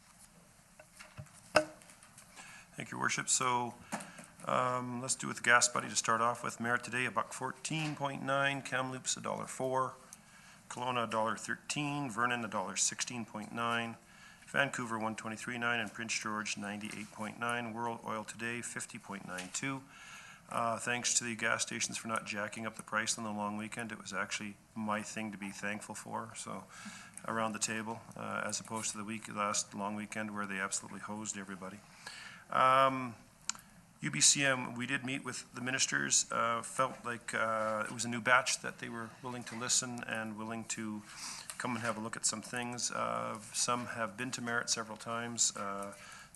[SPEAKER 8] Thank you, Worship. So let's do with the gas buddy to start off with. Merit today, $1.14.9, Kamloops $1.04, Kelowna $1.13, Vernon $1.16.9, Vancouver $1.23.9, and Prince George $98.9. World oil today $50.92. Thanks to the gas stations for not jacking up the price on the long weekend. It was actually my thing to be thankful for. So around the table, as opposed to the last long weekend where they absolutely hosed everybody. UBCM, we did meet with the ministers, felt like it was a new batch that they were willing to listen and willing to come and have a look at some things. Some have been to Merit several times.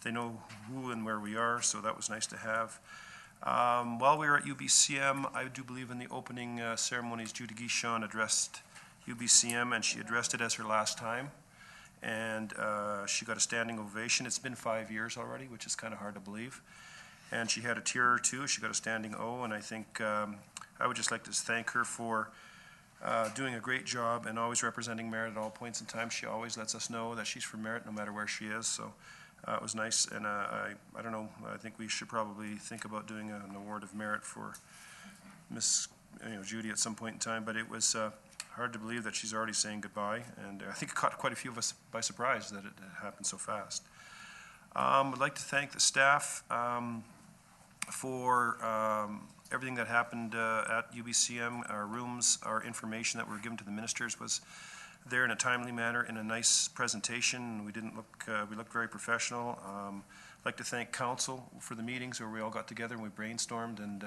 [SPEAKER 8] They know who and where we are, so that was nice to have. While we were at UBCM, I do believe in the opening ceremonies, Judy Guichon addressed UBCM, and she addressed it as her last time. And she got a standing ovation. It's been 5 years already, which is kind of hard to believe. And she had a tear or two. She got a standing O, and I think I would just like to thank her for doing a great job and always representing Merritt at all points in time. She always lets us know that she's from Merritt no matter where she is, so it was nice. And I don't know, I think we should probably think about doing an award of merit for Miss Judy at some point in time, but it was hard to believe that she's already saying goodbye, and I think it caught quite a few of us by surprise that it happened so fast. I'd like to thank the staff for everything that happened at UBCM. Our rooms, our information that were given to the ministers was there in a timely manner, in a nice presentation. We didn't look, we looked very professional. I'd like to thank council for the meetings where we all got together and we brainstormed, and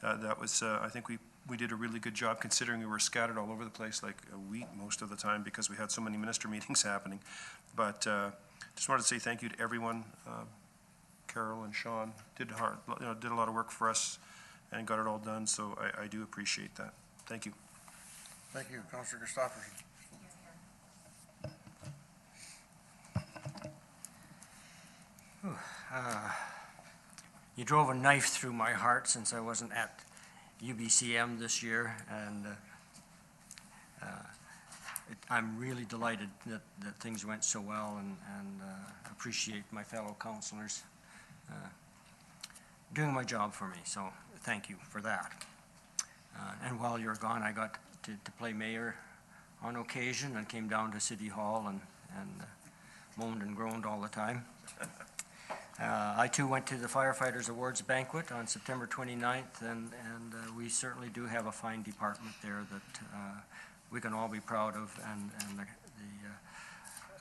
[SPEAKER 8] that was, I think we did a really good job considering we were scattered all over the place like a week most of the time because we had so many minister meetings happening. But just wanted to say thank you to everyone. Carol and Sean did a lot of work for us and got it all done, so I do appreciate that. Thank you.
[SPEAKER 1] Thank you, Councillor Christopherson.
[SPEAKER 6] You drove a knife through my heart since I wasn't at UBCM this year, and I'm really delighted that things went so well, and appreciate my fellow councillors doing my job for me, so thank you for that. And while you're gone, I got to play mayor on occasion and came down to City Hall and moaned and groaned all the time. I too went to the Firefighters Awards Banquet on September 29th, and we certainly do have a fine department there that we can all be proud of, and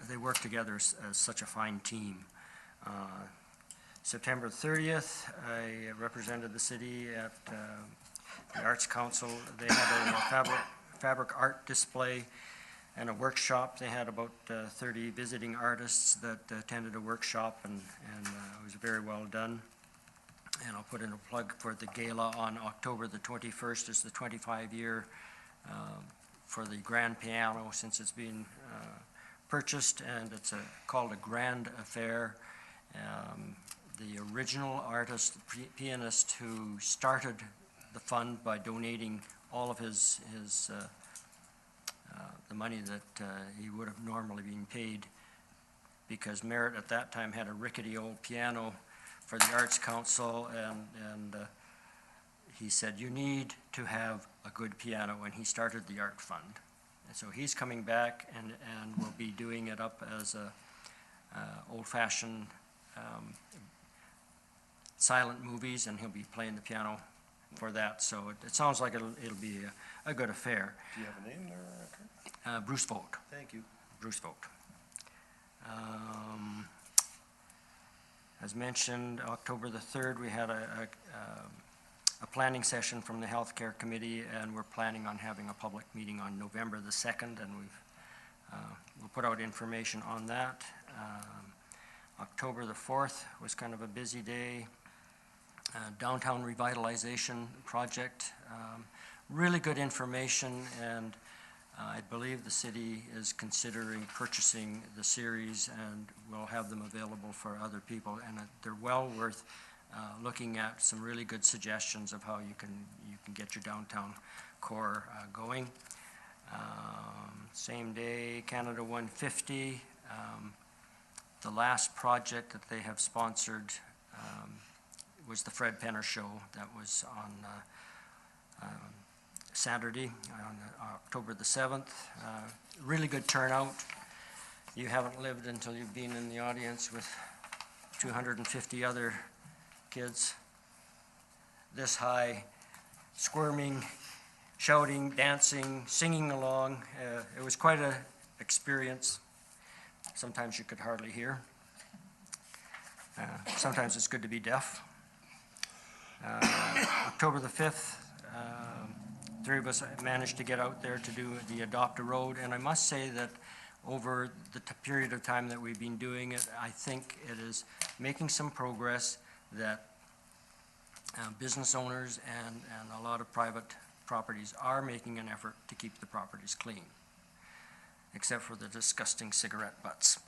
[SPEAKER 6] they work together as such a fine team. September 30th, I represented the city at the Arts Council. They had a fabric art display and a workshop. They had about 30 visiting artists that attended a workshop, and it was very well done. And I'll put in a plug for the gala on October the 21st. It's the 25-year for the grand piano since it's been purchased, and it's called a Grand Affair. The original artist, pianist who started the fund by donating all of his the money that he would have normally been paid, because Merritt at that time had a rickety old piano for the Arts Council, and he said, you need to have a good piano, and he started the Art Fund. And so he's coming back and will be doing it up as a old-fashioned silent movies, and he'll be playing the piano for that. So it sounds like it'll be a good affair.
[SPEAKER 8] Do you have a name there, Kurt?
[SPEAKER 6] Bruce Vogt.
[SPEAKER 8] Thank you.
[SPEAKER 6] Bruce Vogt. As mentioned, October the 3rd, we had a planning session from the Healthcare Committee, and we're planning on having a public meeting on November the 2nd, and we'll put out information on that. October the 4th was kind of a busy day. Downtown revitalization project, really good information, and I believe the city is considering purchasing the series, and we'll have them available for other people, and they're well worth looking at. Some really good suggestions of how you can get your downtown core going. Same day, Canada 150. The last project that they have sponsored was the Fred Penner Show. That was on Saturday, on October the 7th. Really good turnout. You haven't lived until you've been in the audience with 250 other kids this high, squirming, shouting, dancing, singing along. It was quite an experience. Sometimes you could hardly hear. Sometimes it's good to be deaf. October the 5th, three of us managed to get out there to do the Adopt a Road, and I must say that over the period of time that we've been doing it, I think it is making some progress that business owners and a lot of private properties are making an effort to keep the properties clean, except for the disgusting cigarette butts.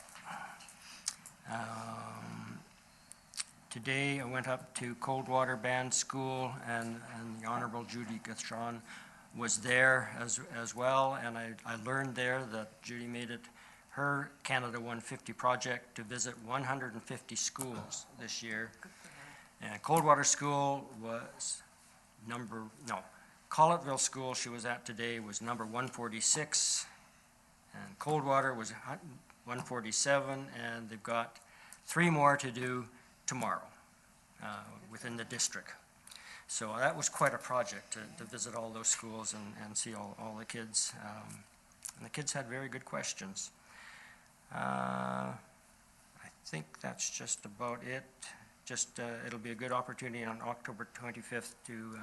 [SPEAKER 6] Today, I went up to Coldwater Band School, and the Honorable Judy Gastron was there as well, and I learned there that Judy made it her Canada 150 project to visit 150 schools this year. And Coldwater School was Collettville School she was at today was number 146, and Coldwater was 147, and they've got 3 more to do tomorrow within the district. So that was quite a project to visit all those schools and see all the kids. And the kids had very good questions. I think that's just about it. It'll be a good opportunity on October 25th to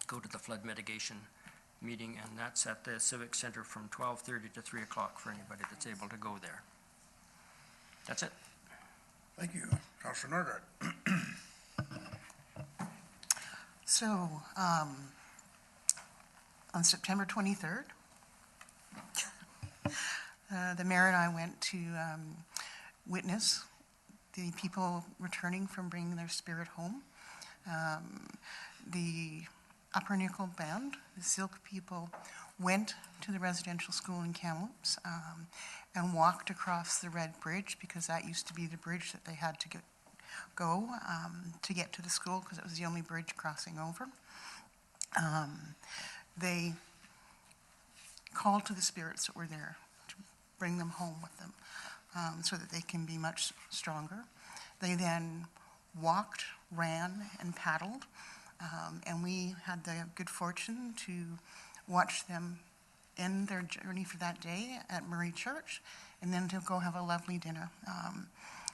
[SPEAKER 6] go to the flood mitigation meeting, and that's at the Civic Center from 12:30 to 3 o'clock for anybody that's able to go there. That's it.
[SPEAKER 1] Thank you. Councillor Norgard.
[SPEAKER 10] So, on September 23rd, the mayor and I went to witness the people returning from bringing their spirit home. The Upper Nickel Band, the Silk people, went to the residential school in Kamloops and walked across the Red Bridge, because that used to be the bridge that they had to go to get to the school, because it was the only bridge crossing over. They called to the spirits that were there to bring them home with them, so that they can be much stronger. They then walked, ran, and paddled, and we had the good fortune to watch them end their journey for that day at Murray Church, and then to go have a lovely dinner.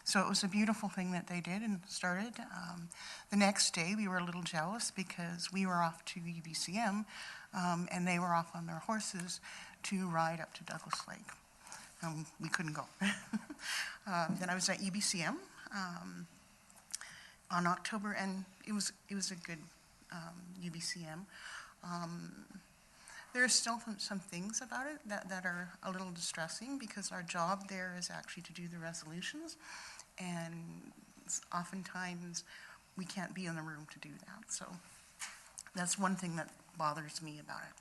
[SPEAKER 10] So it was a beautiful thing that they did and started. The next day, we were a little jealous because we were off to EBCM, and they were off on their horses to ride up to Douglas Lake. We couldn't go. Then I was at EBCM on October, and it was a good UBCM. There are still some things about it that are a little distressing, because our job there is actually to do the resolutions, and oftentimes we can't be in the room to do that. So that's one thing that bothers me about it.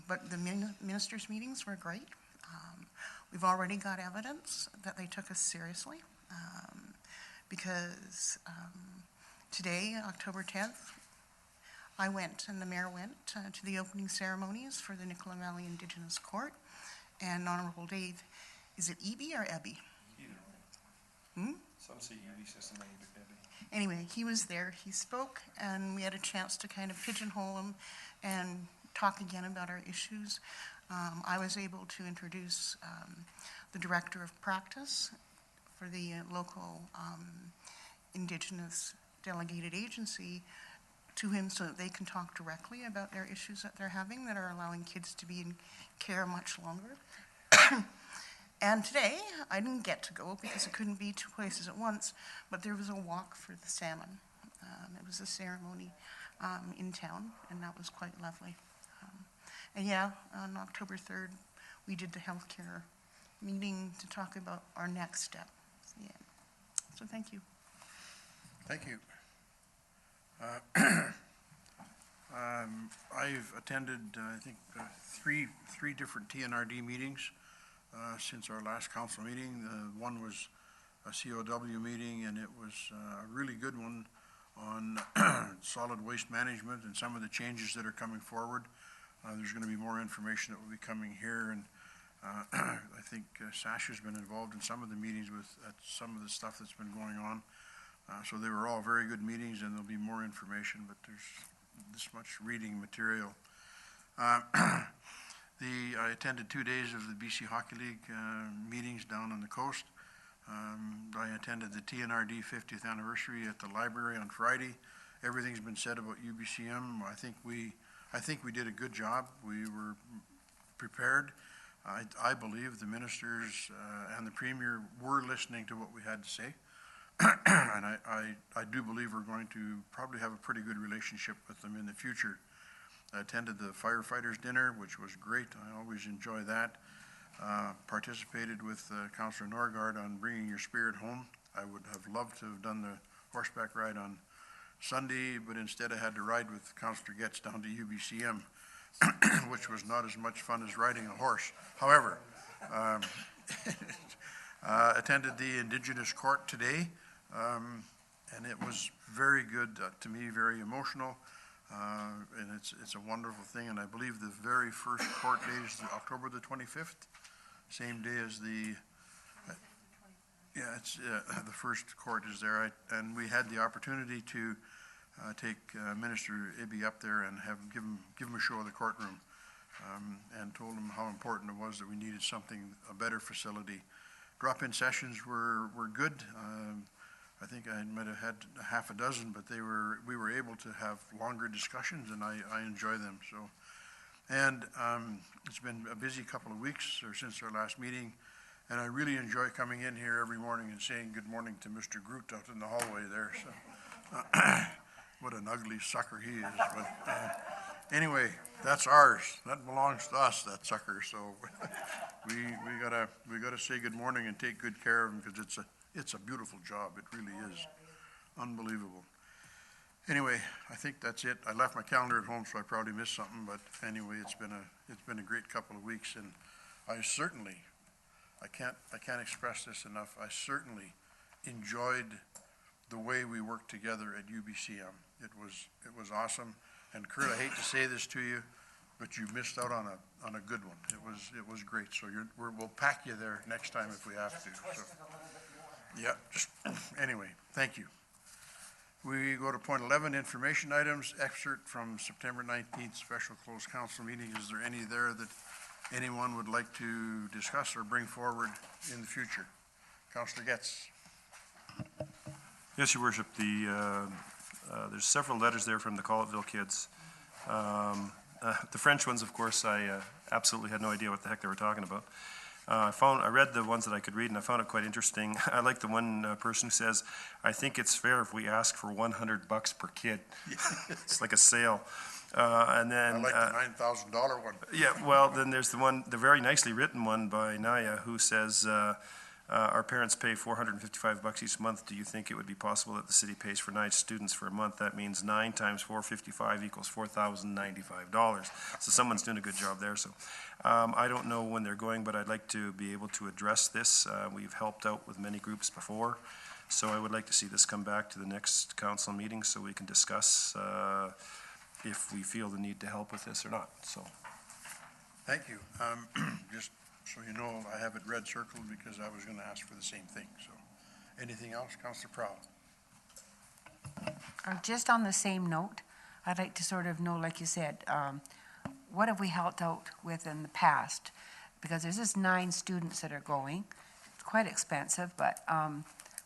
[SPEAKER 10] But the ministers' meetings were great. We've already got evidence that they took us seriously, because today, October 10th, I went, and the mayor went to the opening ceremonies for the Nicola Valley Indigenous Court, and Honorable Dave, is it Eby or Ebby?
[SPEAKER 8] Some say Eby, some say Eby.
[SPEAKER 10] Anyway, he was there, he spoke, and we had a chance to kind of pigeonhole him and talk again about our issues. I was able to introduce the director of practice for the local Indigenous delegated agency to him, so that they can talk directly about their issues that they're having that are allowing kids to be in care much longer. And today, I didn't get to go because I couldn't be 2 places at once, but there was a walk for the salmon. It was a ceremony in town, and that was quite lovely. And yeah, on October 3rd, we did the healthcare meeting to talk about our next step. Yeah. So thank you.
[SPEAKER 1] Thank you. I've attended, I think, three different TNRD meetings since our last council meeting. One was a COW meeting, and it was a really good one on solid waste management and some of the changes that are coming forward. There's going to be more information that will be coming here, and I think Sasha's been involved in some of the meetings with some of the stuff that's been going on. So they were all very good meetings, and there'll be more information, but there's this much reading material. I attended 2 days of the BC Hockey League meetings down on the coast. I attended the TNRD 50th anniversary at the library on Friday. Everything's been said about UBCM. I think we did a good job. We were prepared. I believe the ministers and the premier were listening to what we had to say. And I do believe we're going to probably have a pretty good relationship with them in the future. I attended the Firefighters dinner, which was great. I always enjoy that. Participated with Councillor Norgard on bringing your spirit home. I would have loved to have done the horseback ride on Sunday, but instead I had to ride with Councillor Getz down to UBCM, which was not as much fun as riding a horse. However, attended the Indigenous Court today, and it was very good, to me, very emotional, and it's a wonderful thing, and I believe the very first court date is October the 25th, same day as the, it's, the first court is there, and we had the opportunity to take Minister Ibby up there and give him a show of the courtroom, and told him how important it was that we needed a better facility. Drop-in sessions were good. I think I might have had half a dozen, but we were able to have longer discussions, and I enjoy them. So, and it's been a busy couple of weeks since our last meeting, and I really enjoy coming in here every morning and saying good morning to Mr. Groot out in the hallway there. So, what an ugly sucker he is. But anyway, that's ours. That belongs to us, that sucker. So we gotta say good morning and take good care of him, because it's a beautiful job. It really is unbelievable. Anyway, I think that's it. I left my calendar at home, so I probably missed something. But anyway, it's been a great couple of weeks, and I can't express this enough. I certainly enjoyed the way we worked together at UBCM. It was awesome. And Kurt, I hate to say this to you, but you missed out on a good one. It was great. So we'll pack you there next time if we have to. So, yeah. Anyway, thank you. We go to point 11, information items, excerpt from September 19th special closed council meeting. Is there any there that anyone would like to discuss or bring forward in the future? Councillor Getz.
[SPEAKER 8] Yes, Your Worship, there's several letters there from the Collettville kids. The French ones, of course, I absolutely had no idea what the heck they were talking about. I read the ones that I could read, and I found it quite interesting. I like the one person who says, "I think it's fair if we ask for $100 per kid." It's like a sale. And then
[SPEAKER 1] I like the $9,000 one.
[SPEAKER 8] Yeah, well, then there's the very nicely written one by Naya, who says, our parents pay $455 each month. Do you think it would be possible that the city pays for 9 students for a month? That means 9 times 455 equals $4,095. So someone's doing a good job there. So I don't know when they're going, but I'd like to be able to address this. We've helped out with many groups before, so I would like to see this come back to the next council meeting so we can discuss if we feel the need to help with this or not. So,
[SPEAKER 1] thank you. Just so you know, I have it red circled because I was going to ask for the same thing. So, anything else, Councillor Prowl?
[SPEAKER 2] Just on the same note, I'd like to sort of know, like you said, what have we helped out with in the past? Because there's just 9 students that are going. It's quite expensive, but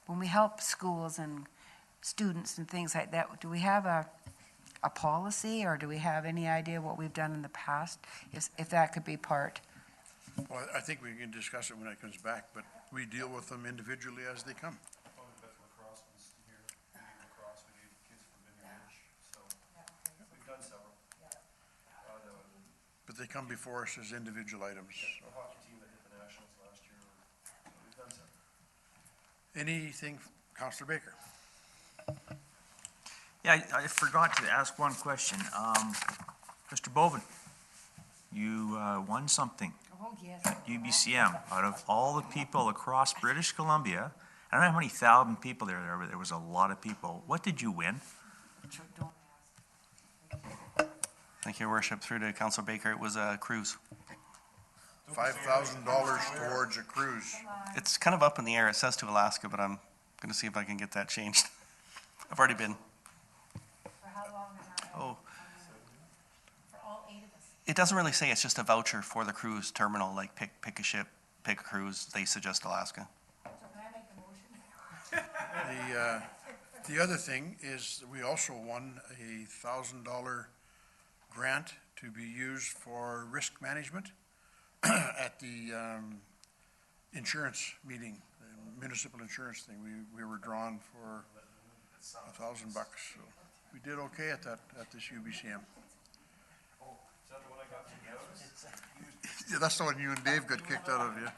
[SPEAKER 2] when we help schools and students and things like that, do we have a policy, or do we have any idea what we've done in the past, if that could be part?
[SPEAKER 1] Well, I think we can discuss it when it comes back, but we deal with them individually as they come. But they come before us as individual items.
[SPEAKER 8] The hockey team that hit the Nationals last year, so we've done several.
[SPEAKER 1] Anything, Councillor Baker?
[SPEAKER 5] Yeah, I forgot to ask one question. Mr. Boven, you won something
[SPEAKER 2] Oh, yes.
[SPEAKER 5] at UBCM. Out of all the people across British Columbia, I don't know how many thousand people there were, but there was a lot of people. What did you win?
[SPEAKER 3] Thank you, Your Worship. Through to Councillor Baker, it was a cruise.
[SPEAKER 1] $5,000 towards a cruise.
[SPEAKER 3] It's kind of up in the air. It says to Alaska, but I'm going to see if I can get that changed. I've already been.
[SPEAKER 9] For how long is that?
[SPEAKER 3] Oh,
[SPEAKER 9] For all 8 of us.
[SPEAKER 3] it doesn't really say. It's just a voucher for the cruise terminal, like pick a ship, pick a cruise. They suggest Alaska.
[SPEAKER 9] So can I make the motion?
[SPEAKER 1] The other thing is that we also won a $1,000 grant to be used for risk management at the insurance meeting, the municipal insurance thing. We were drawn for $1,000, so we did okay at this UBCM. Yeah, that's the one you and Dave got kicked out of, yeah.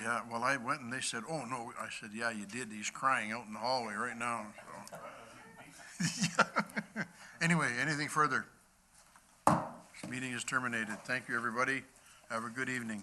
[SPEAKER 1] Yeah, well, I went and they said, oh, no, I said, yeah, you did, he's crying out in the hallway right now, so. Anyway, anything further? This meeting is terminated. Thank you, everybody. Have a good evening.